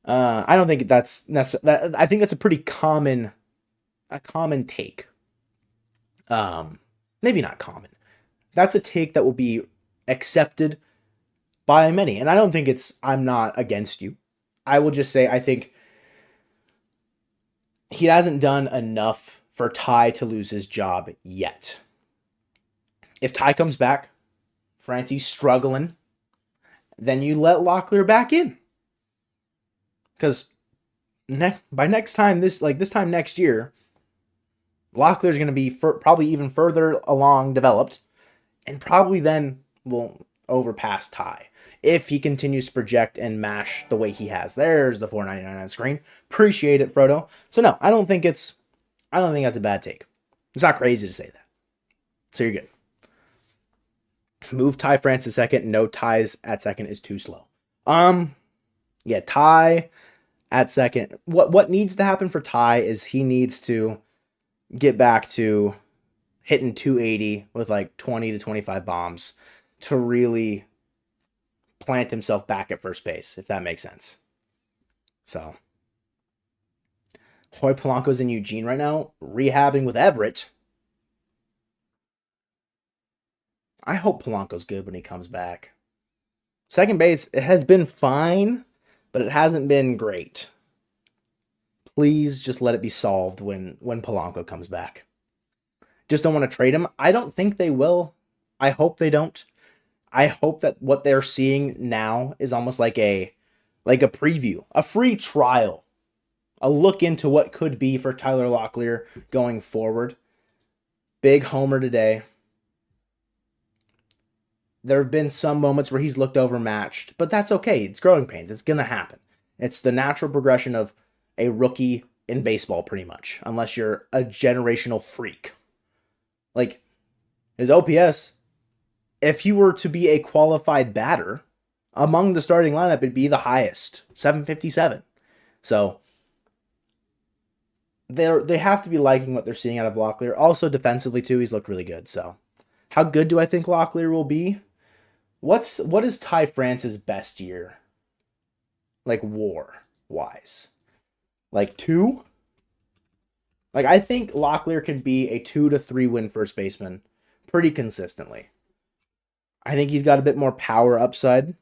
I don't think that's necessary. I think that's a pretty common take. Maybe not common. That's a take that will be accepted by many. And I don't think I'm not against you. I will just say I think he hasn't done enough for Ty to lose his job yet. If Ty comes back, Francie's struggling, then you let Locklear back in. Because by this time next year, Locklear's going to be probably even further along developed, and probably then will overpass Ty if he continues to project and mash the way he has. There's the $4.99 on the screen. Appreciate it, Frodo. So no, I don't think that's a bad take. It's not crazy to say that. So you're good. Move Ty France to second. No ties at second is too slow. Yeah, Ty at second. What needs to happen for Ty is he needs to get back to hitting 280 with like 20 to 25 bombs to really plant himself back at first base, if that makes sense. So, Hoy Polanco's in Eugene right now, rehabbing with Everett. I hope Polanco's good when he comes back. Second base, it has been fine, but it hasn't been great. Please just let it be solved when Polanco comes back. Just don't want to trade him. I don't think they will. I hope they don't. I hope that what they're seeing now is almost like a preview, a free trial, a look into what could be for Tyler Locklear going forward. Big homer today. There have been some moments where he's looked overmatched, but that's okay. It's growing pains. It's going to happen. It's the natural progression of a rookie in baseball, pretty much, unless you're a generational freak. Like, his OPS, if he were to be a qualified batter among the starting lineup, it'd be the highest, 757. So they have to be liking what they're seeing out of Locklear. Also defensively too, he's looked really good. So how good do I think Locklear will be? What is Ty France's best year? Like war wise. Like 2? Like I think Locklear can be a 2 to 3 win first baseman pretty consistently. I think he's got a bit more power upside,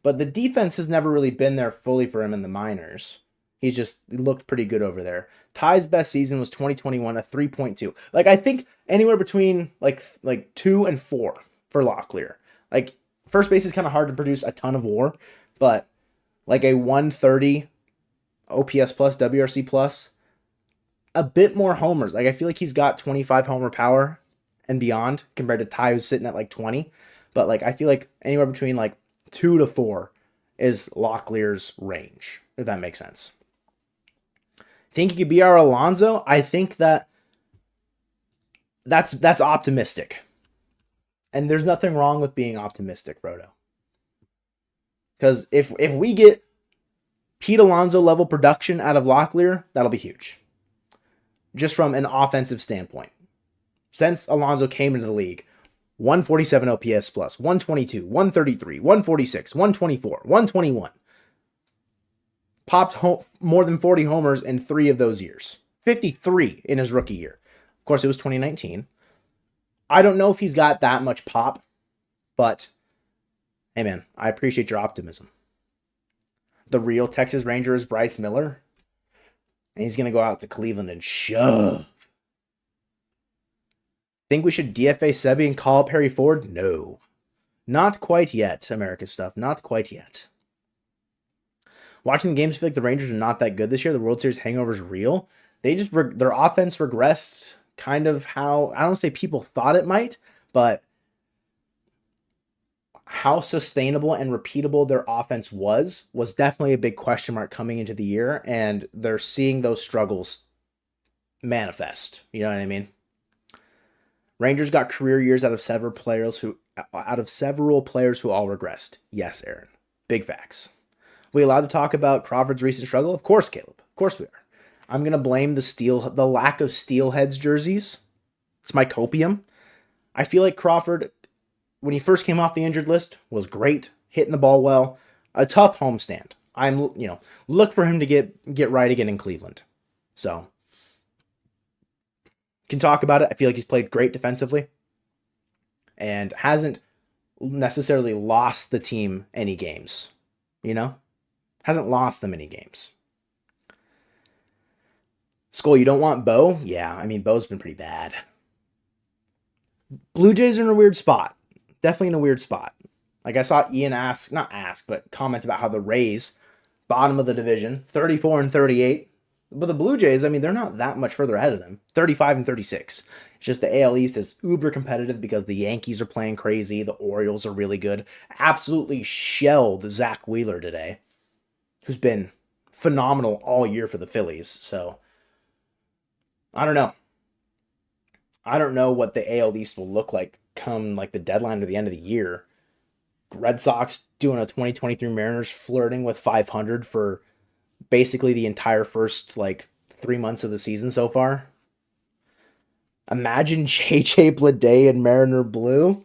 but the defense has never really been there fully for him in the minors. He looked pretty good over there. Ty's best season was 2021, a 3.2. Like I think anywhere between like 2 and 4 for Locklear. Like first base is kind of hard to produce a ton of WAR, but like a 130 OPS plus, WRC plus, a bit more homers. Like I feel like he's got 25 homer power and beyond compared to Ty who's sitting at like 20. But like I feel like anywhere between like 2 to 4 is Locklear's range, if that makes sense. Think he could be our Alonso? I think that's optimistic. And there's nothing wrong with being optimistic, Frodo. Because if we get Pete Alonso level production out of Locklear, that'll be huge. Just from an offensive standpoint. Since Alonso came into the league, 147 OPS plus, 122, 133, 146, 124, 121. Popped more than 40 homers in 3 of those years. 53 in his rookie year. Of course, it was 2019. I don't know if he's got that much pop, but hey man, I appreciate your optimism. The real Texas Ranger is Bryce Miller, and he's going to go out to Cleveland and shove. Think we should DFA Sebi and call up Harry Ford? No. Not quite yet, America's stuff. Not quite yet. Watching the games, I feel like the Rangers are not that good this year. The World Series hangover is real. Their offense regressed kind of how, I don't say people thought it might, but how sustainable and repeatable their offense was definitely a big question mark coming into the year, and they're seeing those struggles manifest. You know what I mean? Rangers got career years out of several players who all regressed. Yes, Aaron. Big facts. We allowed to talk about Crawford's recent struggle? Of course, Caleb. Of course we are. I'm gonna blame the lack of Steelheads jerseys. It's my copium. I feel like Crawford, when he first came off the injured list, was great, hitting the ball well, a tough homestand. Look for him to get right again in Cleveland. So can talk about it. I feel like he's played great defensively and hasn't necessarily lost the team any games. Hasn't lost them any games. Skull, you don't want Bo? Yeah, I mean, Bo's been pretty bad. Blue Jays are in a weird spot. Definitely in a weird spot. Like I saw Ian comment about how the Rays, bottom of the division, 34 and 38. But the Blue Jays, I mean, they're not that much further ahead of them. 35 and 36. It's just the AL East is uber competitive because the Yankees are playing crazy. The Orioles are really good. Absolutely shelled Zach Wheeler today, who's been phenomenal all year for the Phillies. So, I don't know. I don't know what the AL East will look like come like the deadline or the end of the year. Red Sox doing a 2023 Mariners flirting with 500 for basically the entire first 3 months of the season so far. Imagine JJ Bleday and Mariner Blue.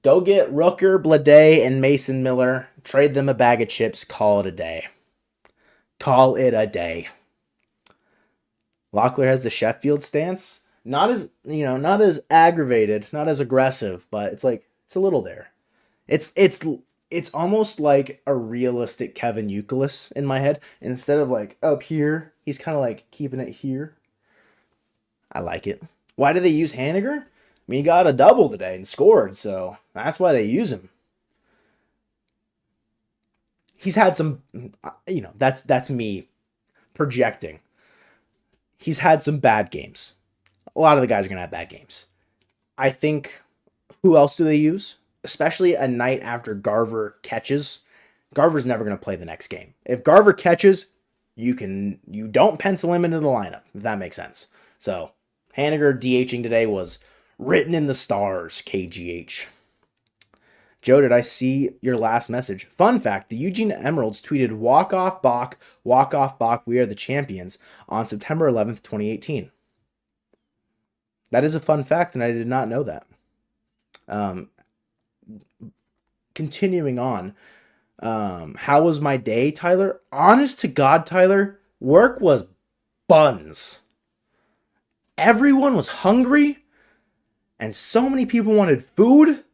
Go get Rooker, Bleday, and Mason Miller. Trade them a bag of chips. Call it a day. Call it a day. Locklear has the Sheffield stance. Not as aggravated, not as aggressive, but it's a little there. It's almost like a realistic Kevin Youkilis in my head. Instead of up here, he's kind of keeping it here. I like it. Why do they use Haniger? I mean, he got a double today and scored, so that's why they use him. He's had some, that's me projecting. He's had some bad games. A lot of the guys are going to have bad games. I think, who else do they use? Especially a night after Garver catches. Garver's never going to play the next game. If Garver catches, you don't pencil him into the lineup, if that makes sense. So, Haniger DHing today was written in the stars, KGH. Joe, did I see your last message? Fun fact, the Eugene Emeralds tweeted walk off Bach, we are the champions on September 11th, 2018. That is a fun fact, and I did not know that. Continuing on, how was my day, Tyler? Honest to God, Tyler, work was buns. Everyone was hungry, and so many people wanted food,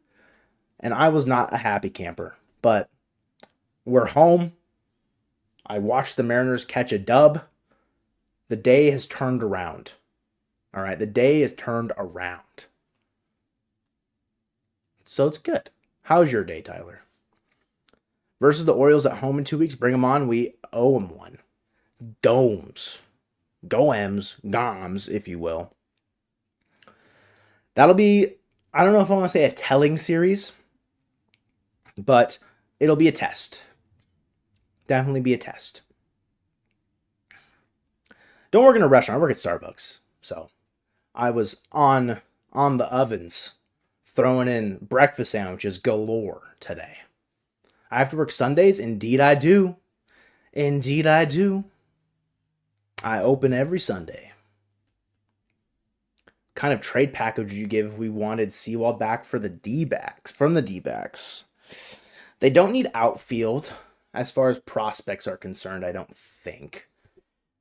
and I was not a happy camper. But we're home. I watched the Mariners catch a dub. The day has turned around. All right, the day has turned around. So it's good. How's your day, Tyler? Versus the Orioles at home in 2 weeks. Bring them on. We owe them one. Domes. Goems. Goms, if you will. That'll be, I don't know if I want to say a telling series, but it'll be a test. Definitely be a test. Don't work in a restaurant. I work at Starbucks. So I was on the ovens throwing in breakfast sandwiches galore today. I have to work Sundays? Indeed I do. Indeed I do. I open every Sunday. Kind of trade package would you give if we wanted Sewald back for the D-backs? From the D-backs. They don't need outfield as far as prospects are concerned, I don't think.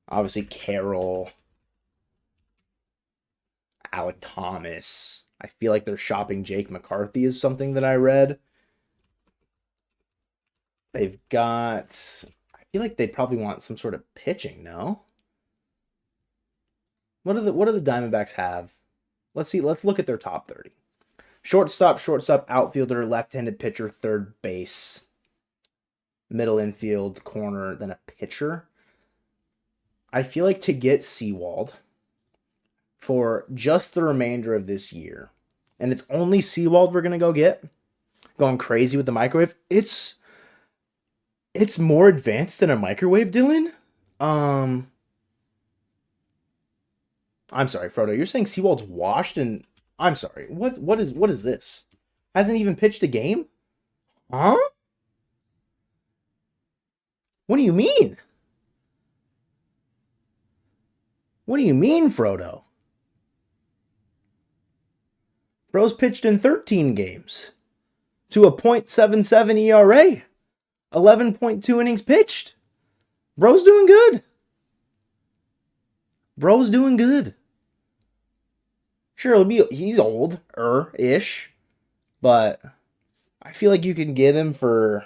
Obviously, Carroll, Alec Thomas. I feel like they're shopping Jake McCarthy is something that I read. They've got, I feel like they'd probably want some sort of pitching, no? What do the Diamondbacks have? Let's see, let's look at their top 30. Shortstop, outfielder, left-handed pitcher, third base, middle infield, corner, then a pitcher. I feel like to get Sewald for just the remainder of this year, and it's only Sewald we're going to go get, going crazy with the microwave, it's more advanced than a microwave, Dylan. I'm sorry, Frodo. You're saying Sewald's washed, and I'm sorry. What is this? Hasn't even pitched a game? Huh? What do you mean? What do you mean, Frodo? Bro's pitched in 13 games to a .77 ERA. 11.2 innings pitched. Bro's doing good. Bro's doing good. Sure, he's old-ish, but I feel like you can get him for,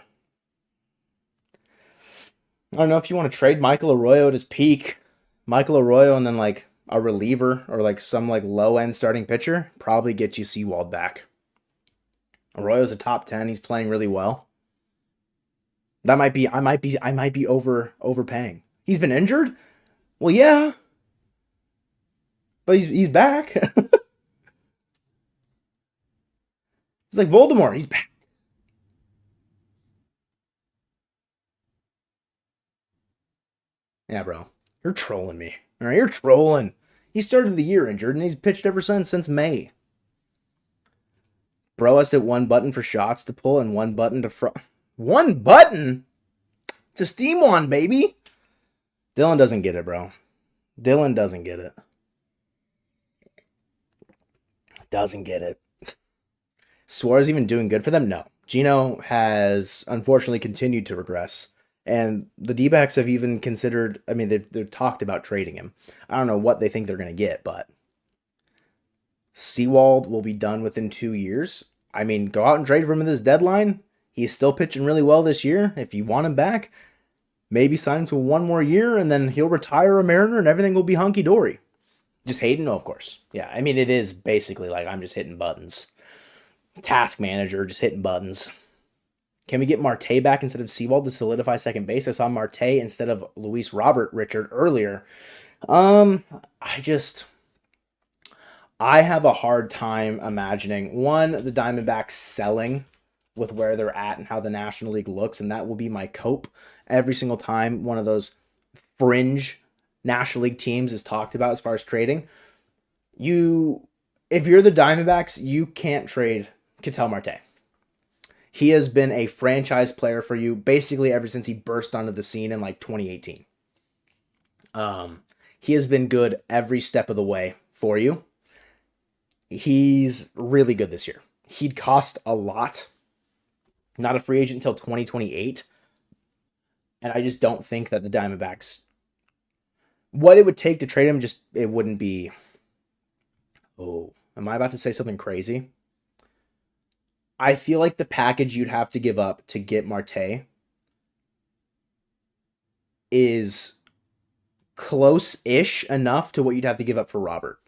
I don't know if you want to trade Michael Arroyo at his peak. Michael Arroyo and then like a reliever or like some like low-end starting pitcher probably get you Sewald back. Arroyo's a top 10. He's playing really well. That might be, I might be overpaying. He's been injured? Well, yeah. But he's back. He's like Voldemort. He's back. Yeah, bro. You're trolling me. All right, you're trolling. He started the year injured, and he's pitched ever since May. Bro has hit one button for shots to pull and one button to one button? To steam on, baby. Dylan doesn't get it, bro. Dylan doesn't get it. Doesn't get it. Suarez even doing good for them? No. Gino has unfortunately continued to regress. And the D-backs have even considered, I mean, they've talked about trading him. I don't know what they think they're going to get, but Sewald will be done within 2 years. I mean, go out and trade for him at this deadline. He's still pitching really well this year. If you want him back, maybe sign him to 1 more year, and then he'll retire a Mariner, and everything will be hunky-dory. Just Hayden? No, of course. Yeah, I mean, it is basically like I'm just hitting buttons. Task manager, just hitting buttons. Can we get Marte back instead of Sewald to solidify second base? I saw Marte instead of Luis Robert Richard earlier. I have a hard time imagining, one, the Diamondbacks selling with where they're at and how the National League looks, and that will be my cope every single time one of those fringe National League teams is talked about as far as trading. If you're the Diamondbacks, you can't trade Ketel Marte. He has been a franchise player for you basically ever since he burst onto the scene in like 2018. He has been good every step of the way for you. He's really good this year. He'd cost a lot. Not a free agent until 2028. And I just don't think that the Diamondbacks, what it would take to trade him, just it wouldn't be. Oh, am I about to say something crazy? I feel like the package you'd have to give up to get Marte is close-ish enough to what you'd have to give up for Robert.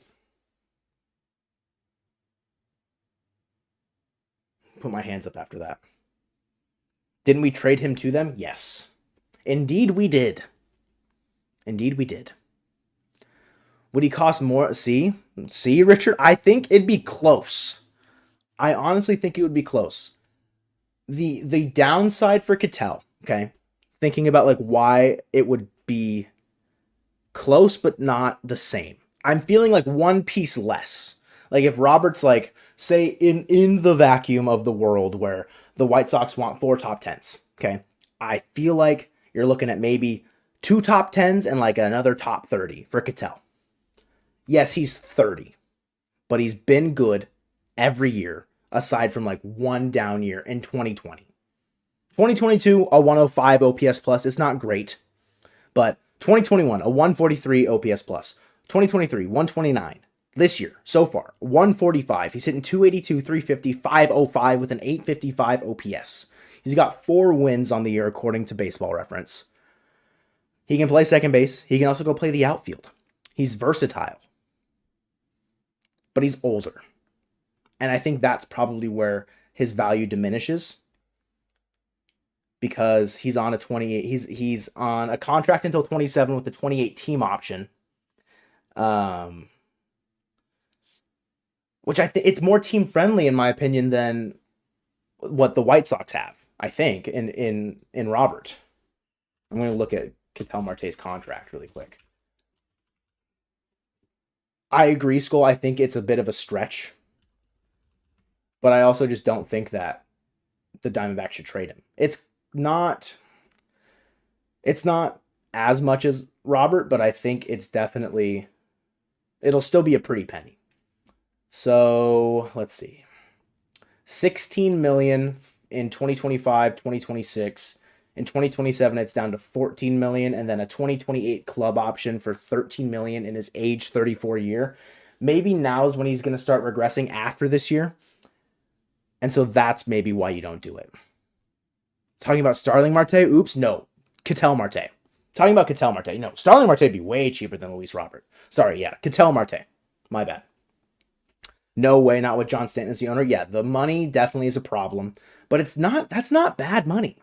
Put my hands up after that. Didn't we trade him to them? Yes. Indeed we did. Indeed we did. Would he cost more? See, Richard? I think it'd be close. I honestly think it would be close. The downside for Ketel, okay? Thinking about like why it would be close but not the same. I'm feeling like one piece less. Like if Robert's like, say in the vacuum of the world where the White Sox want 4 top 10s, okay? I feel like you're looking at maybe 2 top 10s and like another top 30 for Ketel. Yes, he's 30, but he's been good every year aside from like one down year in 2020. 2022, a 105 OPS plus. It's not great, but 2021, a 143 OPS plus. 2023, 129. This year, so far, 145. He's hitting 282, 350, 505 with an 855 OPS. He's got 4 wins on the year according to Baseball Reference. He can play second base. He can also go play the outfield. He's versatile. But he's older. And I think that's probably where his value diminishes. Because he's on a 28. He's on a contract until 27 with the 28 team option. Which I think it's more team friendly in my opinion than what the White Sox have. I think in Robert. I'm going to look at Ketel Marte's contract really quick. I agree, Skull. I think it's a bit of a stretch, but I also just don't think that the Diamondbacks should trade him. It's not as much as Robert, but I think it's definitely, it'll still be a pretty penny. So let's see, 16 million in 2025, 2026. In 2027, it's down to 14 million, and then a 2028 club option for 13 million in his age 34 year. Maybe now is when he's going to start regressing after this year. And so that's maybe why you don't do it. Talking about Starling Marte? Oops, no. Ketel Marte. Talking about Ketel Marte. No, Starling Marte would be way cheaper than Luis Robert. Sorry, yeah. Ketel Marte. My bad. No way, not with John Stanton as the owner. Yeah, the money definitely is a problem. But that's not bad money.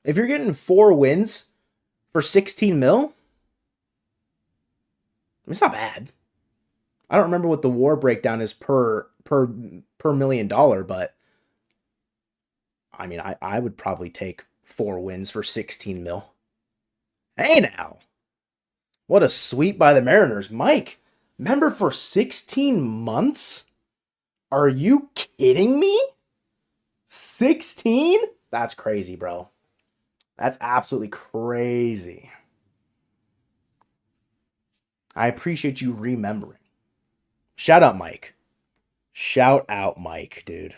If you're getting 4 wins for 16 mil, it's not bad. I don't remember what the WAR breakdown is per $1 million, but I mean, I would probably take 4 wins for 16 mil. Hey now, what a sweep by the Mariners. Mike, remember for 16 months? Are you kidding me? 16? That's crazy, bro. That's absolutely crazy. I appreciate you remembering. Shout out, Mike. Shout out, Mike, dude.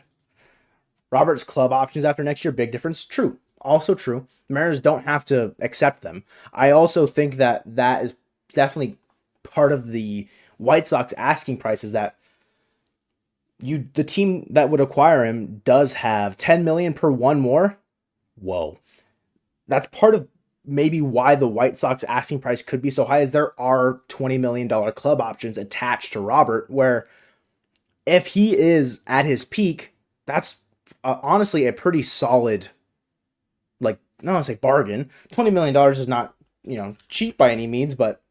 Robert's club options after next year, big difference. True. Also true. The Mariners don't have to accept them. I also think that is definitely part of the White Sox asking price is that the team that would acquire him does have 10 million per one more. Whoa. That's part of maybe why the White Sox asking price could be so high, is there are $20 million club options attached to Robert, where if he is at his peak, that's honestly a pretty solid, like, no, I say bargain. $20 million is not, cheap by any means, but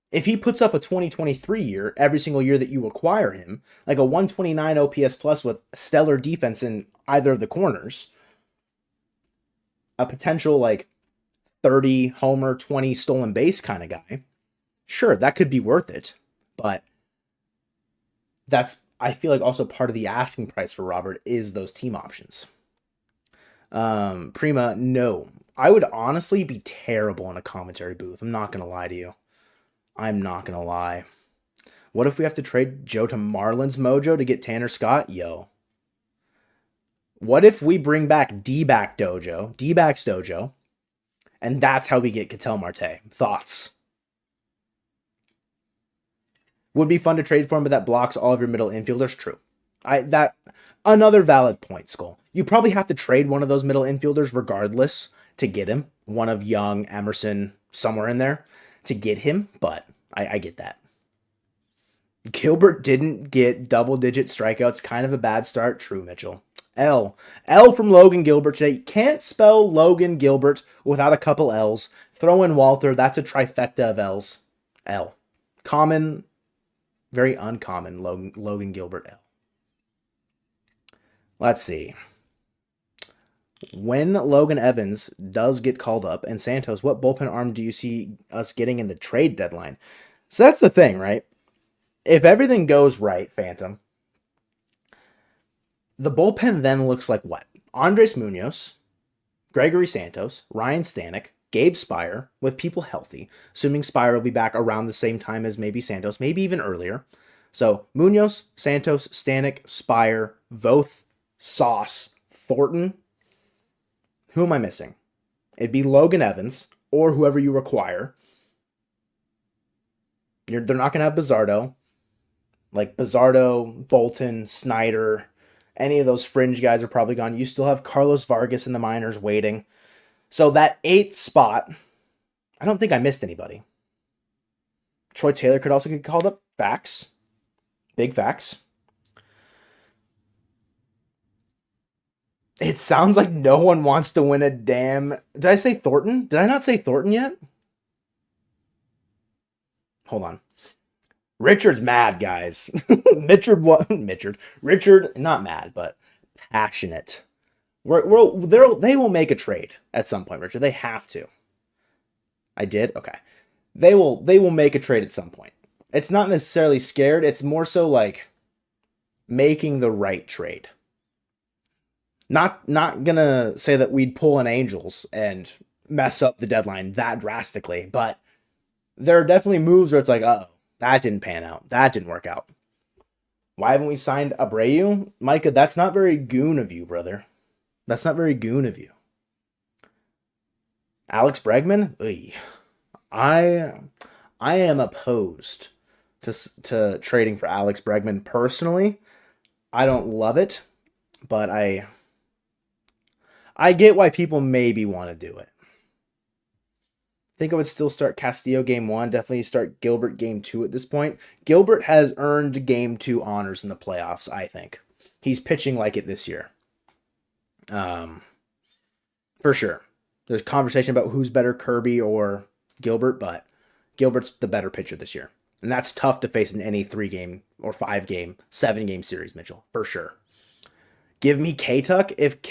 if he puts up a 2023 year every single year that you acquire him, like a 129 OPS plus with stellar defense in either of the corners, a potential like 30 homer, 20 stolen base kind of guy, sure, that could be worth it. But I feel like also part of the asking price for Robert is those team options. Prima, no. I would honestly be terrible in a commentary booth. I'm not going to lie to you. I'm not going to lie. What if we have to trade Joe to Marlins Mojo to get Tanner Scott? Yo. What if we bring back D-Backs Dojo, and that's how we get Ketel Marte? Thoughts? Would be fun to trade for him, but that blocks all of your middle infielders. True. Another valid point, Skull. You probably have to trade one of those middle infielders regardless to get him. One of Young, Emerson, somewhere in there to get him, but I get that. Gilbert didn't get double-digit strikeouts. Kind of a bad start. True, Mitchell. L from Logan Gilbert today. Can't spell Logan Gilbert without a couple L's. Throw in Walter. That's a trifecta of L's. L. Common, very uncommon Logan Gilbert L. Let's see. When Logan Evans does get called up and Santos, what bullpen arm do you see us getting in the trade deadline? So that's the thing, right? If everything goes right, Phantom, the bullpen then looks like what? Andres Munoz, Gregory Santos, Ryan Stanek, Gabe Spire, with people healthy, assuming Spire will be back around the same time as maybe Santos, maybe even earlier. So Munoz, Santos, Stanek, Spire, Voth, Sauce, Thornton. Who am I missing? It'd be Logan Evans or whoever you require. They're not going to have Bizardo. Like Bizardo, Bolton, Snyder, any of those fringe guys are probably gone. You still have Carlos Vargas in the minors waiting. So that 8th spot, I don't think I missed anybody. Troy Taylor could also get called up. Facts. Big facts. It sounds like no one wants to win a damn... Did I say Thornton? Did I not say Thornton yet? Hold on. Richard's mad, guys. Richard, not mad, but passionate. They will make a trade at some point, Richard. They have to. I did? Okay. They will make a trade at some point. It's not necessarily scared. It's more so like making the right trade. Not gonna say that we'd pull an Angels and mess up the deadline that drastically, but there are definitely moves where it's like, uh-oh, that didn't pan out. That didn't work out. Why haven't we signed Abreu? Micah, that's not very goon of you, brother. That's not very goon of you. Alex Bregman? Ugh. I am opposed to trading for Alex Bregman personally. I don't love it, but I get why people maybe want to do it. I think I would still start Castillo game 1. Definitely start Gilbert game 2 at this point. Gilbert has earned game 2 honors in the playoffs, I think. He's pitching like it this year. For sure. There's conversation about who's better, Kirby or Gilbert, but Gilbert's the better pitcher this year. And that's tough to face in any 3-game or 5-game, 7-game series, Mitchell, for sure. Give me K-Tuck. If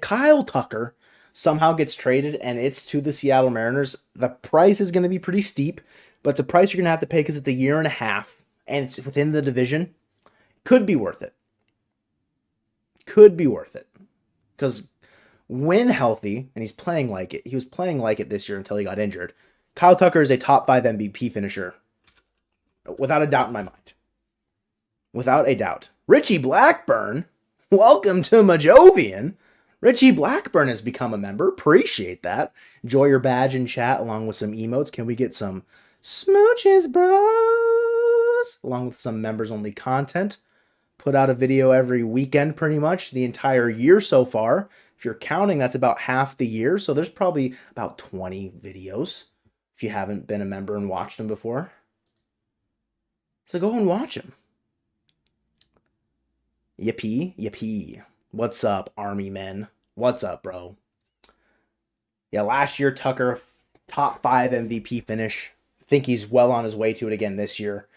Kyle Tucker somehow gets traded and it's to the Seattle Mariners, the price is going to be pretty steep, but the price you're going to have to pay because it's a year and a half and it's within the division, could be worth it. Could be worth it. Because when healthy, and he's playing like it, he was playing like it this year until he got injured, Kyle Tucker is a top 5 MVP finisher. Without a doubt in my mind. Without a doubt. Richie Blackburn, welcome to Mojovian. Richie Blackburn has become a member. Appreciate that. Enjoy your badge in chat along with some emotes. Can we get some smooches, bros? Along with some members-only content. Put out a video every weekend pretty much the entire year so far. If you're counting, that's about half the year. So there's probably about 20 videos if you haven't been a member and watched them before. So go and watch them. Yippee. What's up, Army men? What's up, bro? Yeah, last year, Tucker, top 5 MVP finish. Think he's well on his way to it again this year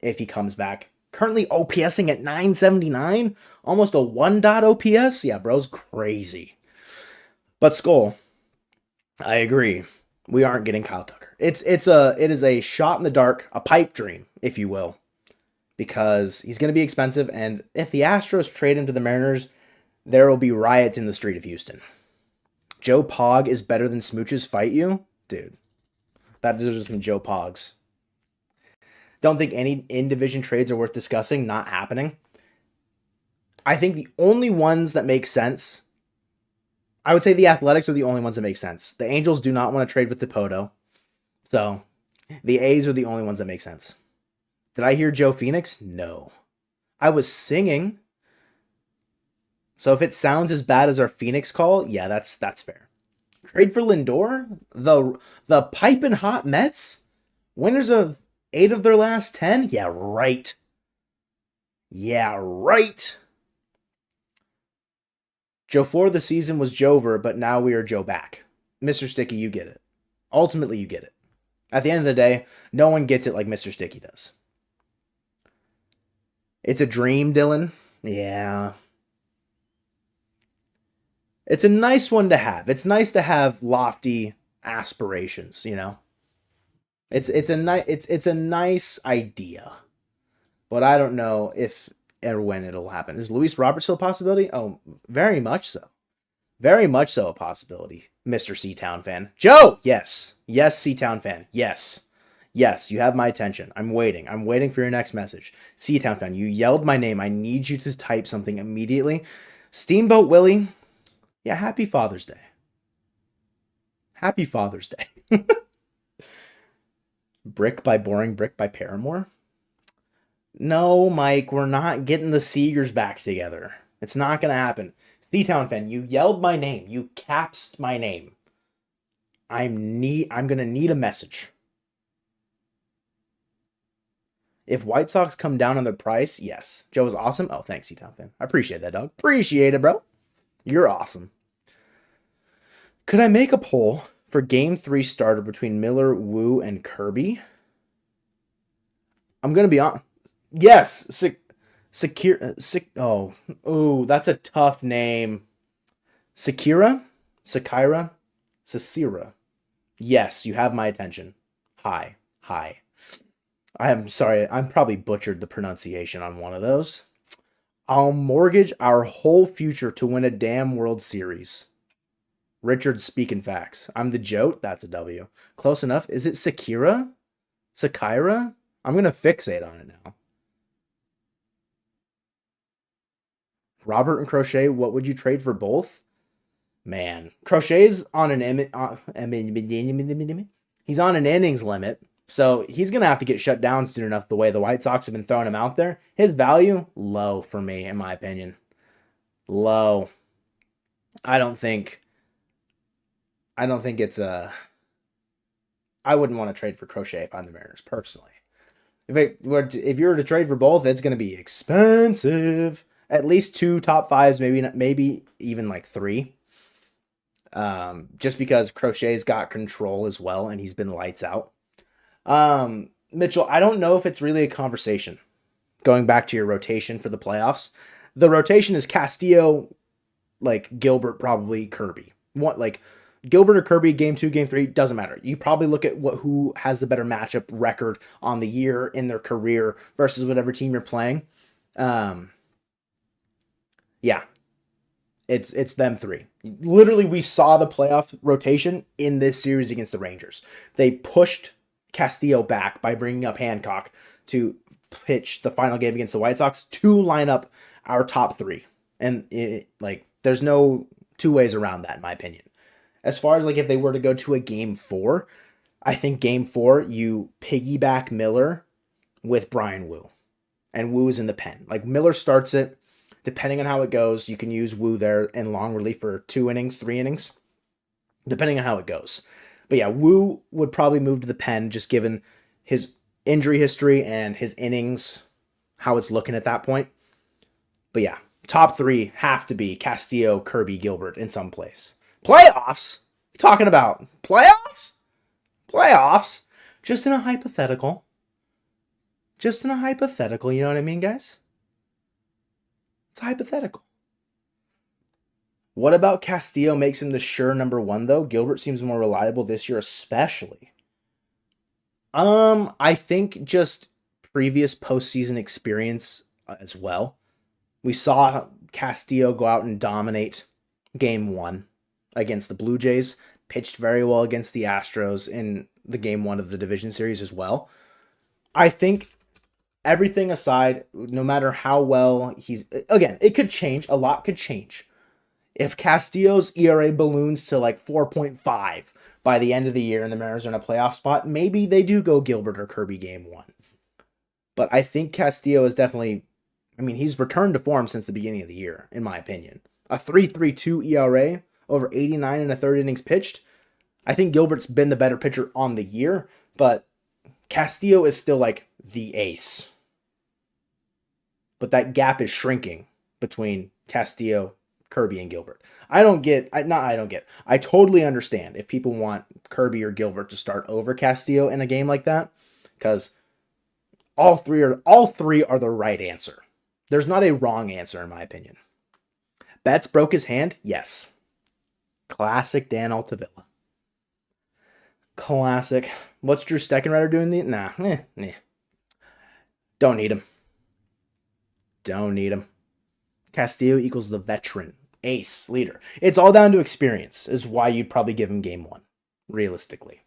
if he comes back. Currently OPSing at 979, almost a 1 OPS. Yeah, bro's crazy. But Skull, I agree. We aren't getting Kyle Tucker. It is a shot in the dark, a pipe dream, if you will. because he's going to be expensive. And if the Astros trade him to the Mariners, there will be riots in the street of Houston. Joe Pog is better than Smooches Fight You? Dude, that deserves some Joe Pogs. Don't think any in-division trades are worth discussing. Not happening. I think the only ones that make sense, I would say the Athletics are the only ones that make sense. The Angels do not want to trade with Dipoto. So the A's are the only ones that make sense. Did I hear Joe Phoenix? No. I was singing. So if it sounds as bad as our Phoenix call, yeah, that's fair. Trade for Lindor? The piping hot Mets? Winners of 8 of their last 10? Yeah, right. Yeah, right. Joe 4 of the season was Jover, but now we are Joe back. Mr. Sticky, you get it. Ultimately, you get it. At the end of the day, no one gets it like Mr. Sticky does. It's a dream, Dylan. Yeah. It's a nice one to have. It's nice to have lofty aspirations, you know. It's a nice idea. But I don't know if or when it'll happen. Is Luis Robert still a possibility? Oh, very much so. Very much so a possibility, Mr. Seatown fan. Joe, yes. Yes, Seatown fan. Yes. Yes, you have my attention. I'm waiting. I'm waiting for your next message. Seatown fan, you yelled my name. I need you to type something immediately. Steamboat Willie, yeah, happy Father's Day. Happy Father's Day. Brick by Boring Brick by Paramore? No, Mike, we're not getting the Seegers back together. It's not going to happen. Seatown fan, you yelled my name. You capsed my name. I'm going to need a message. If White Sox come down on their price, yes. Joe is awesome. Oh, thanks, Seatown fan. I appreciate that, dog. Appreciate it, bro. You're awesome. Could I make a poll for Game 3 starter between Miller, Wu, and Kirby? I'm going to be on. Yes. Oh, that's a tough name. Sakira? Sasira. Yes, you have my attention. Hi. I am sorry, I'm probably butchered the pronunciation on one of those. I'll mortgage our whole future to win a damn World Series. Richard speaking facts. I'm the Jote. That's a W. Close enough. Is it Sakira? Sakira? I'm going to fixate on it now. Robert and Crochet, what would you trade for both? Man, Crochet's on he's on an innings limit. So he's going to have to get shut down soon enough the way the White Sox have been throwing him out there. His value, low for me, in my opinion. Low. I don't think it's a... I wouldn't want to trade for Crochet if I'm the Mariners, personally. If you were to trade for both, it's going to be expensive. At least 2 top 5s, maybe even like 3. Just because Crochet's got control as well, and he's been lights out. Mitchell, I don't know if it's really a conversation. Going back to your rotation for the playoffs, the rotation is Castillo, like Gilbert, probably Kirby. What, like Gilbert or Kirby, game 2, game 3, doesn't matter. You probably look at who has the better matchup record on the year in their career versus whatever team you're playing. Yeah, it's them 3. Literally, we saw the playoff rotation in this series against the Rangers. They pushed Castillo back by bringing up Hancock to pitch the final game against the White Sox to line up our top 3. And there's no 2 ways around that, in my opinion. As far as like if they were to go to a game 4, I think game 4 you piggyback Miller with Brian Wu, and Wu is in the pen. Like Miller starts it. Depending on how it goes, you can use Wu there in long relief for 2 innings, 3 innings, depending on how it goes. But yeah, Wu would probably move to the pen just given his injury history and his innings, how it's looking at that point. But yeah, top 3 have to be Castillo, Kirby, Gilbert in some place. Playoffs? What are you talking about? Playoffs? Playoffs? Just in a hypothetical. You know what I mean, guys? It's hypothetical. What about Castillo makes him the sure number 1, though? Gilbert seems more reliable this year, especially. I think just previous postseason experience as well. We saw Castillo go out and dominate game one against the Blue Jays, pitched very well against the Astros in the game one of the division series as well. I think everything aside, no matter how well he's, again, it could change. A lot could change. If Castillo's ERA balloons to like 4.5 by the end of the year and the Mariners are in a playoff spot, maybe they do go Gilbert or Kirby game one. But I think Castillo is definitely, he's returned to form since the beginning of the year, in my opinion. A 3.32 ERA, over 89 and a third innings pitched. I think Gilbert's been the better pitcher on the year, but Castillo is still like the ace. But that gap is shrinking between Castillo, Kirby, and Gilbert. I totally understand if people want Kirby or Gilbert to start over Castillo in a game like that, because all three are the right answer. There's not a wrong answer in my opinion. Betts broke his hand? Yes. Classic Dan Altavilla. Classic. What's Drew Steckenrider doing? Nah. Don't need him. Castillo equals the veteran, ace, leader. It's all down to experience, is why you'd probably give him game one, realistically.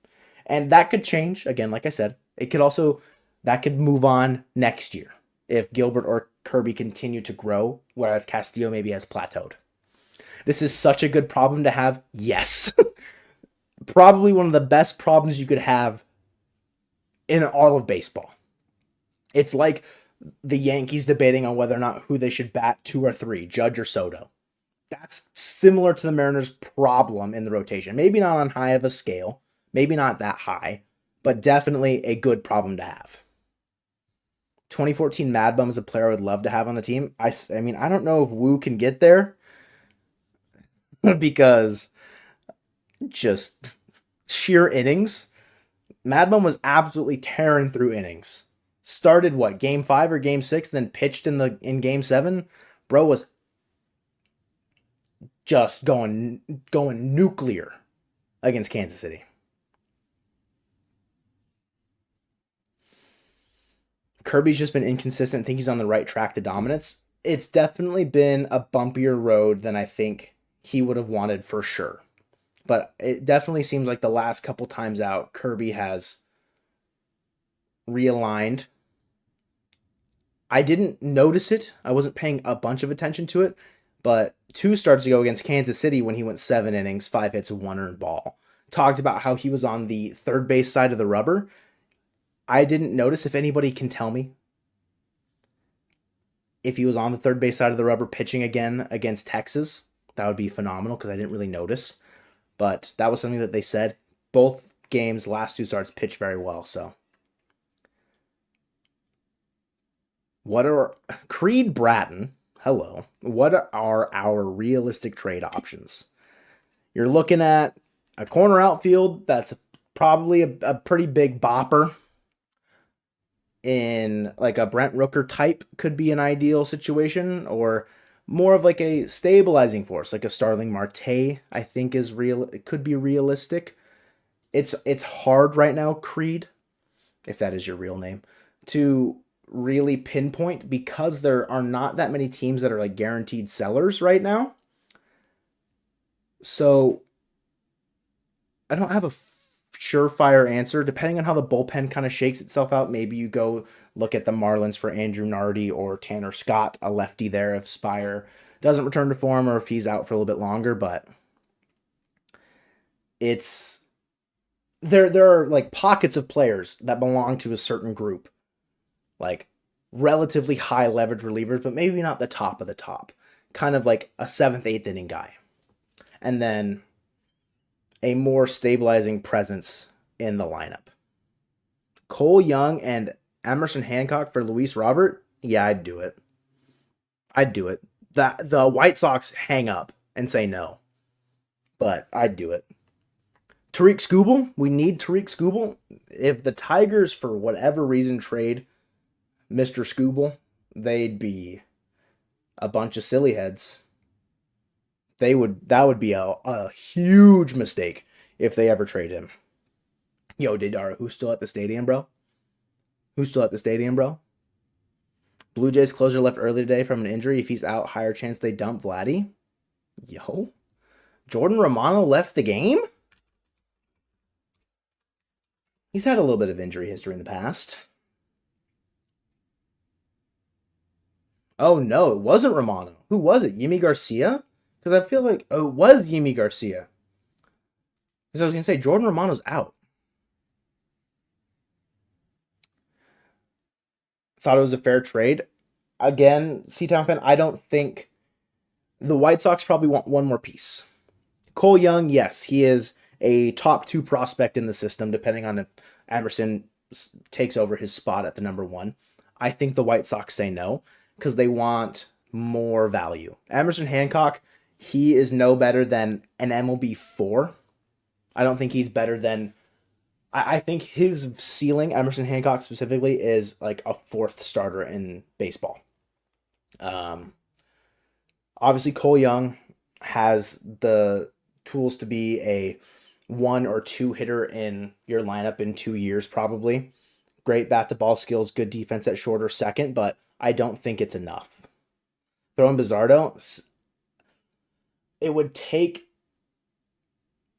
And that could change, again, like I said. That could move on next year if Gilbert or Kirby continue to grow, whereas Castillo maybe has plateaued. This is such a good problem to have. Yes. Probably one of the best problems you could have in all of baseball. It's like the Yankees debating on whether or not who they should bat 2 or 3, Judge or Soto. That's similar to the Mariners' problem in the rotation. Maybe not on high of a scale, maybe not that high, but definitely a good problem to have. 2014 Mad Bum is a player I would love to have on the team. I don't know if Wu can get there because just sheer innings. Mad Bum was absolutely tearing through innings. Started game 5 or game 6, then pitched in game 7. Bro was just going nuclear against Kansas City. Kirby's just been inconsistent. I think he's on the right track to dominance. It's definitely been a bumpier road than I think he would have wanted for sure. But it definitely seems like the last couple times out, Kirby has realigned. I didn't notice it. I wasn't paying a bunch of attention to it. But 2 starts ago against Kansas City when he went 7 innings, 5 hits, 1 earned ball, talked about how he was on the third base side of the rubber. I didn't notice. If anybody can tell me if he was on the third base side of the rubber pitching again against Texas, that would be phenomenal because I didn't really notice. But that was something that they said. Both games, last 2 starts, pitched very well. So, Creed Bratton? Hello. What are our realistic trade options? You're looking at a corner outfield that's probably a pretty big bopper. In like a Brent Rooker type could be an ideal situation, or more of like a stabilizing force, like a Starling Marte, I think is real. It could be realistic. It's hard right now, Creed, if that is your real name, to really pinpoint because there are not that many teams that are like guaranteed sellers right now. So I don't have a surefire answer. Depending on how the bullpen kind of shakes itself out, maybe you go look at the Marlins for Andrew Nardi or Tanner Scott, a lefty there if Spire doesn't return to form or if he's out for a little bit longer. But it's there are like pockets of players that belong to a certain group, like relatively high leverage relievers, but maybe not the top of the top, kind of like a 7th, 8th inning guy, and then a more stabilizing presence in the lineup. Cole Young and Emerson Hancock for Luis Robert? Yeah, I'd do it. The White Sox hang up and say no, but I'd do it. Tariq Skubal? We need Tariq Skubal. If the Tigers, for whatever reason, trade Mr. Skubal, they'd be a bunch of silly heads. That would be a huge mistake if they ever trade him. Yo, Didara, who's still at the stadium, bro? Who's still at the stadium, bro? Blue Jays closer left early today from an injury. If he's out, higher chance they dump Vladdy. Yo. Jordan Romano left the game? He's had a little bit of injury history in the past. Oh no, it wasn't Romano. Who was it? Yimi Garcia? Because I feel like it was Yimi Garcia. Because I was gonna say Jordan Romano's out. Thought it was a fair trade. Again, Seatown fan, I don't think the White Sox probably want one more piece. Cole Young, yes, he is a top 2 prospect in the system, depending on if Emerson takes over his spot at the number 1. I think the White Sox say no because they want more value. Emerson Hancock, he is no better than an MLB 4. I don't think he's better than. I think his ceiling, Emerson Hancock specifically, is like a 4th starter in baseball. Obviously, Cole Young has the tools to be a 1 or 2 hitter in your lineup in 2 years, probably. Great bat to ball skills, good defense at short or second, but I don't think it's enough. Throwing Bizzardo, it would take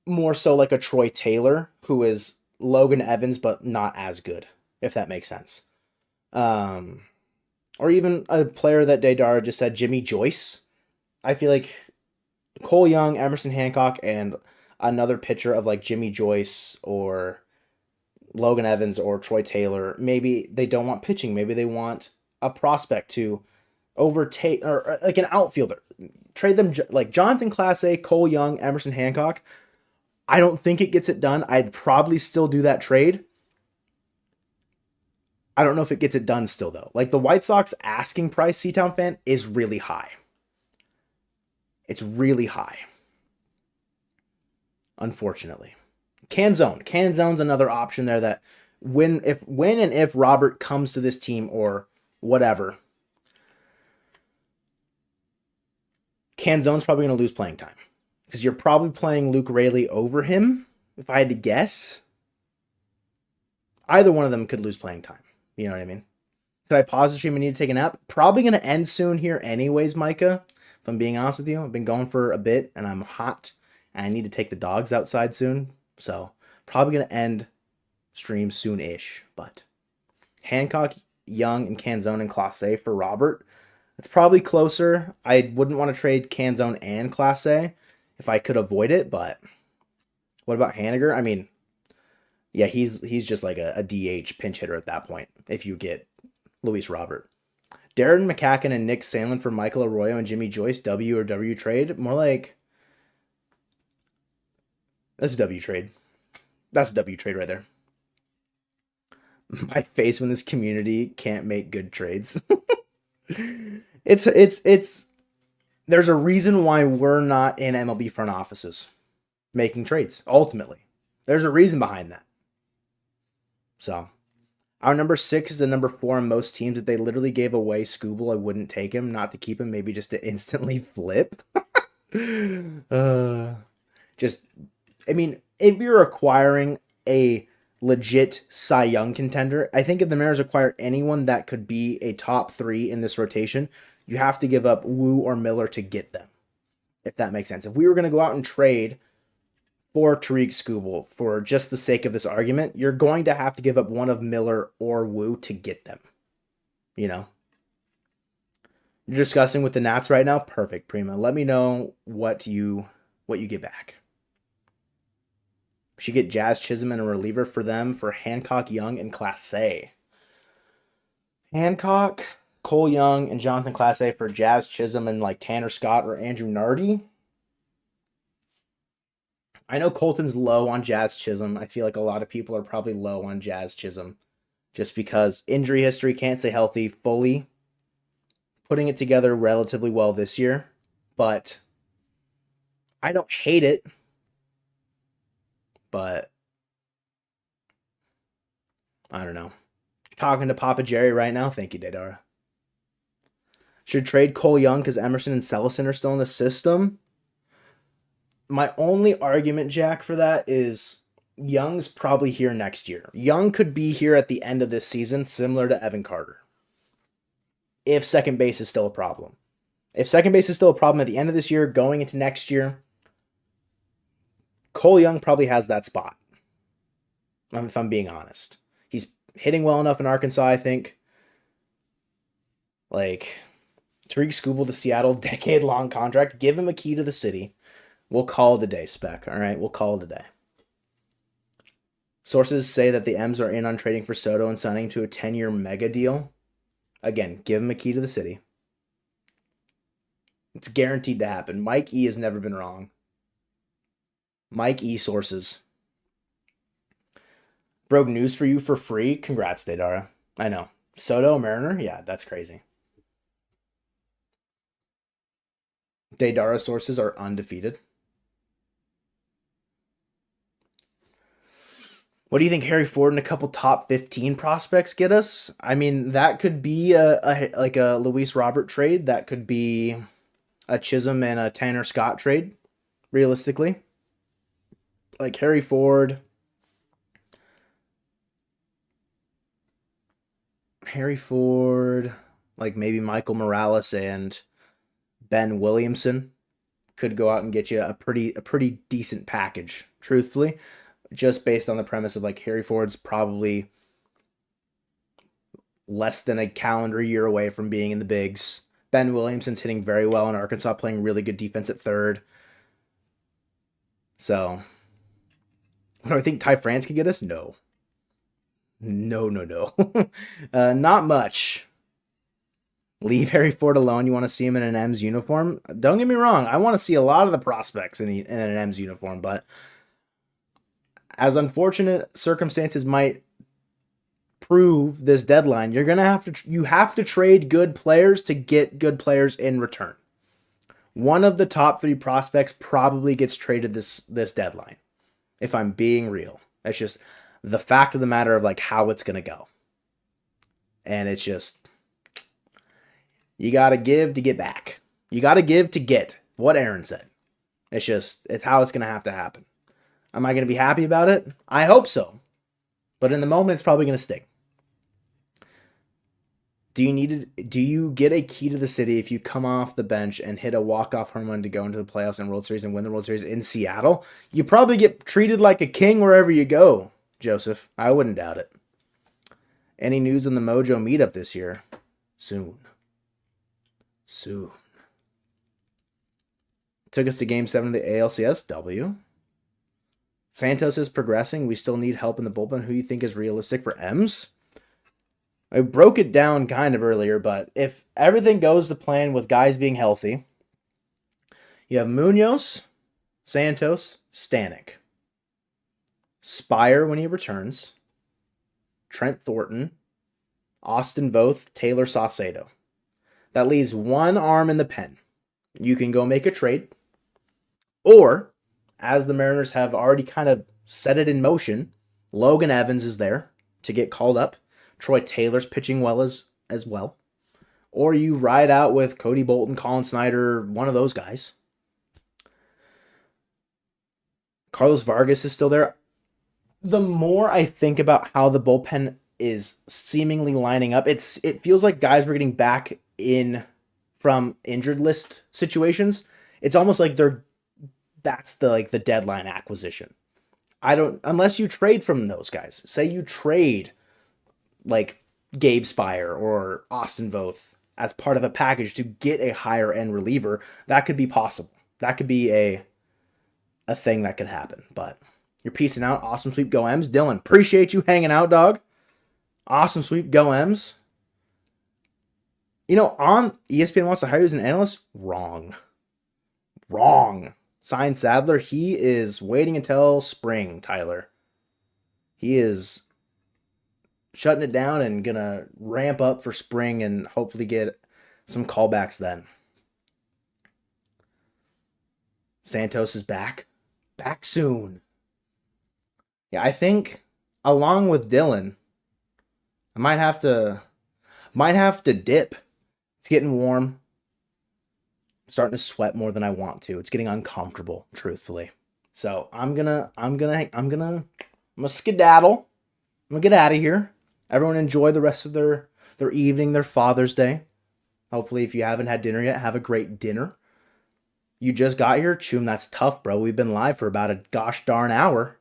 more so like a Troy Taylor, who is Logan Evans, but not as good, if that makes sense. Or even a player that Daydara just said, Jimmy Joyce. I feel like Cole Young, Emerson Hancock, and another pitcher of like Jimmy Joyce or Logan Evans or Troy Taylor, maybe they don't want pitching. Maybe they want a prospect to overtake, or like an outfielder. Trade them like Jonathan Clase, Cole Young, Emerson Hancock. I don't think it gets it done. I'd probably still do that trade. I don't know if it gets it done still, though. Like the White Sox asking price, Seatown fan, is really high. It's really high. Unfortunately. Canzone. Canzone's another option there that when and if Robert comes to this team or whatever, Canzone's probably going to lose playing time. Because you're probably playing Luke Raley over him, if I had to guess. Either one of them could lose playing time. You know what I mean? Could I pause the stream and need to take a nap? Probably going to end soon here anyways, Micah. If I'm being honest with you. I've been going for a bit and I'm hot. And I need to take the dogs outside soon. So, probably going to end stream soon-ish. But Hancock, Young, and Canzone and Clase for Robert. It's probably closer. I wouldn't want to trade Canzone and Clase if I could avoid it, but what about Haniger? I mean, yeah, he's just like a DH pinch hitter at that point if you get Luis Robert. Darren McCacken and Nick Sandlin for Michael Arroyo and Jimmy Joyce, W or W trade? More like, that's a W trade. That's a W trade right there. My face when this community can't make good trades. It's there's a reason why we're not in MLB front offices making trades, ultimately. There's a reason behind that. So, our number 6 is a number 4 on most teams. If they literally gave away Scooble, I wouldn't take him, not to keep him, maybe just to instantly flip. Just, I mean, if you're acquiring a legit Cy Young contender, I think if the Mariners acquire anyone that could be a top 3 in this rotation, you have to give up Wu or Miller to get them, if that makes sense. If we were going to go out and trade for Tariq Skubal for just the sake of this argument, you're going to have to give up one of Miller or Wu to get them. You know? You're discussing with the Nats right now? Perfect, Prima. Let me know what you get back. We should get Jazz Chisholm and a reliever for them for Hancock, Young, and Clase. Hancock, Cole Young, and Jonathan Clase for Jazz Chisholm and like Tanner Scott or Andrew Nardi. I know Colton's low on Jazz Chisholm. I feel like a lot of people are probably low on Jazz Chisholm just because injury history, can't stay healthy fully. Putting it together relatively well this year, but I don't hate it. But I don't know. Talking to Papa Jerry right now. Thank you, Daydara. Should trade Cole Young because Emerson and Cellison are still in the system. My only argument, Jack, for that is Young's probably here next year. Young could be here at the end of this season, similar to Evan Carter, if second base is still a problem. If second base is still a problem at the end of this year, going into next year, Cole Young probably has that spot, if I'm being honest. He's hitting well enough in Arkansas, I think. Like, Tariq Skubal to Seattle, decade-long contract. Give him a key to the city. We'll call it a day, Spec. All right, we'll call it a day. Sources say that the M's are in on trading for Soto and signing to a 10-year mega deal. Again, give him a key to the city. It's guaranteed to happen. Mike E has never been wrong. Mike E sources. Broke news for you for free. Congrats, Deidara. I know. Soto, Mariner? Yeah, that's crazy. Deidara sources are undefeated. What do you think Harry Ford and a couple top 15 prospects get us? I mean, that could be like a Luis Robert trade. That could be a Chisholm and a Tanner Scott trade, realistically. Like Harry Ford, like maybe Michael Morales and Ben Williamson could go out and get you a pretty decent package, truthfully, just based on the premise of like Harry Ford's probably less than a calendar year away from being in the bigs. Ben Williamson's hitting very well in Arkansas, playing really good defense at third. So, what do I think Ty France could get us? No. Not much. Leave Harry Ford alone. You want to see him in an M's uniform? Don't get me wrong. I want to see a lot of the prospects in an M's uniform, but as unfortunate circumstances might prove this deadline, you have to trade good players to get good players in return. One of the top 3 prospects probably gets traded this deadline, if I'm being real. That's just the fact of the matter of like how it's going to go. And it's just, you got to give to get back. You got to give to get, what Aaron said. It's how it's going to happen. Am I going to be happy about it? I hope so. But in the moment, it's probably going to sting. Do you get a key to the city if you come off the bench and hit a walk-off home run to go into the playoffs and World Series and win the World Series in Seattle? You probably get treated like a king wherever you go, Joseph. I wouldn't doubt it. Any news on the Mojo meetup this year? Soon. Took us to Game 7 of the ALCS W. Santos is progressing. We still need help in the bullpen. Who do you think is realistic for M's? I broke it down kind of earlier, but if everything goes to plan with guys being healthy, you have Munoz, Santos, Stanek, Spire when he returns, Trent Thornton, Austin Voth, Taylor Saucedo. That leaves one arm in the pen. You can go make a trade, or, as the Mariners have already kind of set it in motion, Logan Evans is there to get called up. Troy Taylor's pitching well as well. Or you ride out with Cody Bolton, Colin Snyder, one of those guys. Carlos Vargas is still there. The more I think about how the bullpen is seemingly lining up, it feels like guys were getting back in from injured list situations. It's almost like that's the deadline acquisition. Unless you trade from those guys. Say you trade like Gabe Spire or Austin Voth as part of a package to get a higher end reliever, that could be possible. That could be a thing that could happen. But you're peacing out. Awesome sweep, go M's. Dylan, appreciate you hanging out, dog. Awesome sweep, go M's. On ESPN wants to hire you as an analyst? Wrong. Sign Sadler. He is waiting until spring, Tyler. He is shutting it down and gonna ramp up for spring and hopefully get some callbacks then. Santos is back soon. Yeah, I think along with Dylan, I might have to dip. It's getting warm. I'm starting to sweat more than I want to. It's getting uncomfortable, truthfully. So I'm gonna skedaddle. I'm gonna get out of here. Everyone enjoy the rest of their evening, their Father's Day. Hopefully, if you haven't had dinner yet, have a great dinner. You just got here, Choom. That's tough, bro. We've been live for about a gosh darn hour.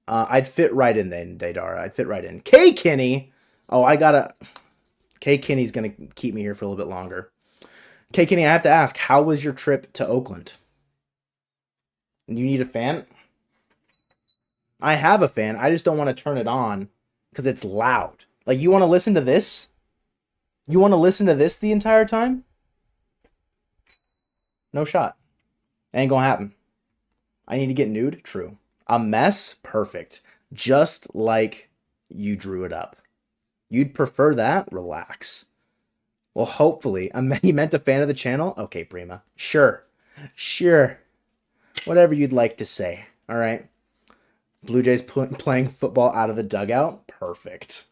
I'd fit right in then, Daydara. I'd fit right in. K Kinney. Oh, I gotta. K Kinney's gonna keep me here for a little bit longer. K Kinney, I have to ask, how was your trip to Oakland? You need a fan? I have a fan. I just don't want to turn it on because it's loud. Like, you want to listen to this? You want to listen to this the entire time? No shot. Ain't gonna happen. I need to get nude? True. A mess? Perfect. Just like you drew it up. You'd prefer that? Relax. Well, hopefully. You meant a fan of the channel? Okay, Prima. Sure. Sure. Whatever you'd like to say. All right. Blue Jays playing football out of the dugout? Perfect.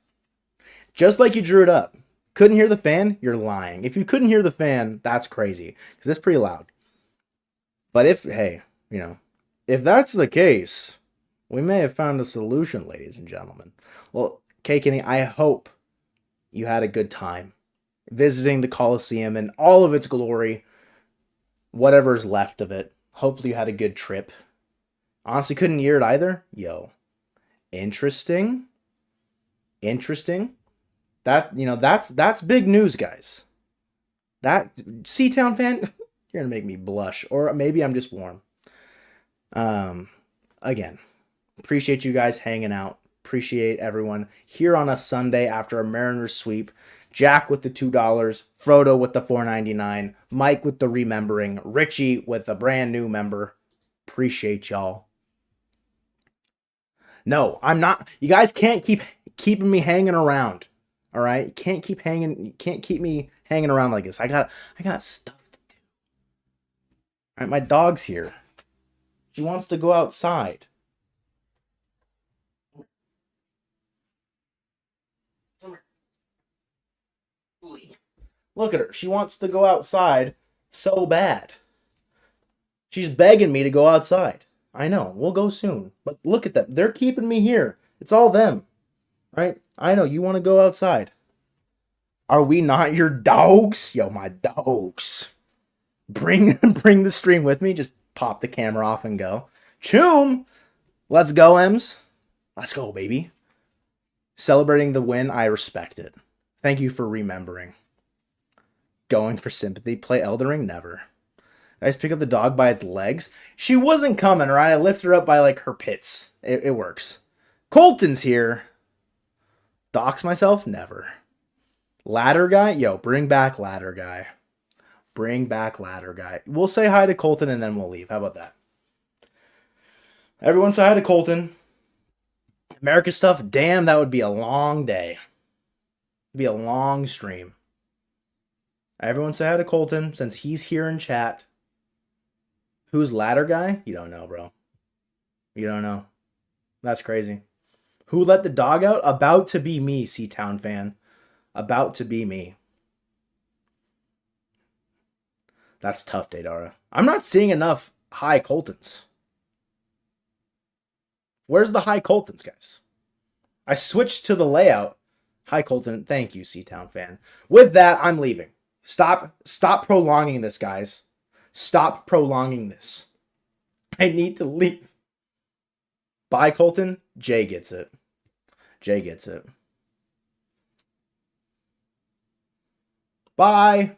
Just like you drew it up. Couldn't hear the fan? You're lying. If you couldn't hear the fan, that's crazy. Because it's pretty loud. But if that's the case, we may have found a solution, ladies and gentlemen. Well, K Kenny, I hope you had a good time visiting the Coliseum in all of its glory, whatever's left of it. Hopefully you had a good trip. Honestly, couldn't hear it either. Yo, interesting. That's big news, guys. That C-Town fan, you're gonna make me blush, or maybe I'm just warm. Again, appreciate you guys hanging out. Appreciate everyone here on a Sunday after a Mariners sweep. Jack with the $2, Frodo with the $4.99, Mike with the remembering, Richie with a brand new member. Appreciate y'all. No, I'm not. You guys can't keep keeping me hanging around. All right, you can't keep me hanging around like this. I got stuff to do. All right, my dog's here. She wants to go outside. Look at her. She wants to go outside so bad. She's begging me to go outside. I know. We'll go soon. But look at them. They're keeping me here. It's all them. Right? I know. You want to go outside. Are we not your dogs? Yo, my dogs. Bring the stream with me. Just pop the camera off and go. Choom! Let's go, Ems. Let's go, baby. Celebrating the win. I respect it. Thank you for remembering. Going for sympathy. Play Elden Ring? Never. I just pick up the dog by its legs. She wasn't coming, right? I lift her up by like her pits. It works. Colton's here. Dox myself? Never. Ladder guy? Yo, bring back ladder guy. Bring back ladder guy. We'll say hi to Colton and then we'll leave. How about that? Everyone say hi to Colton. America stuff? Damn, that would be a long day. It'd be a long stream. Everyone say hi to Colton since he's here in chat. Who's ladder guy? You don't know, bro. You don't know. That's crazy. Who let the dog out? About to be me, C-Town fan. About to be me. That's tough, Daydara. I'm not seeing enough high Coltons. Where's the high Coltons, guys? I switched to the layout. Hi, Colton. Thank you, C-Town fan. With that, I'm leaving. Stop prolonging this, guys. Stop prolonging this. I need to leave. Bye, Colton. Jay gets it. Jay gets it. Bye.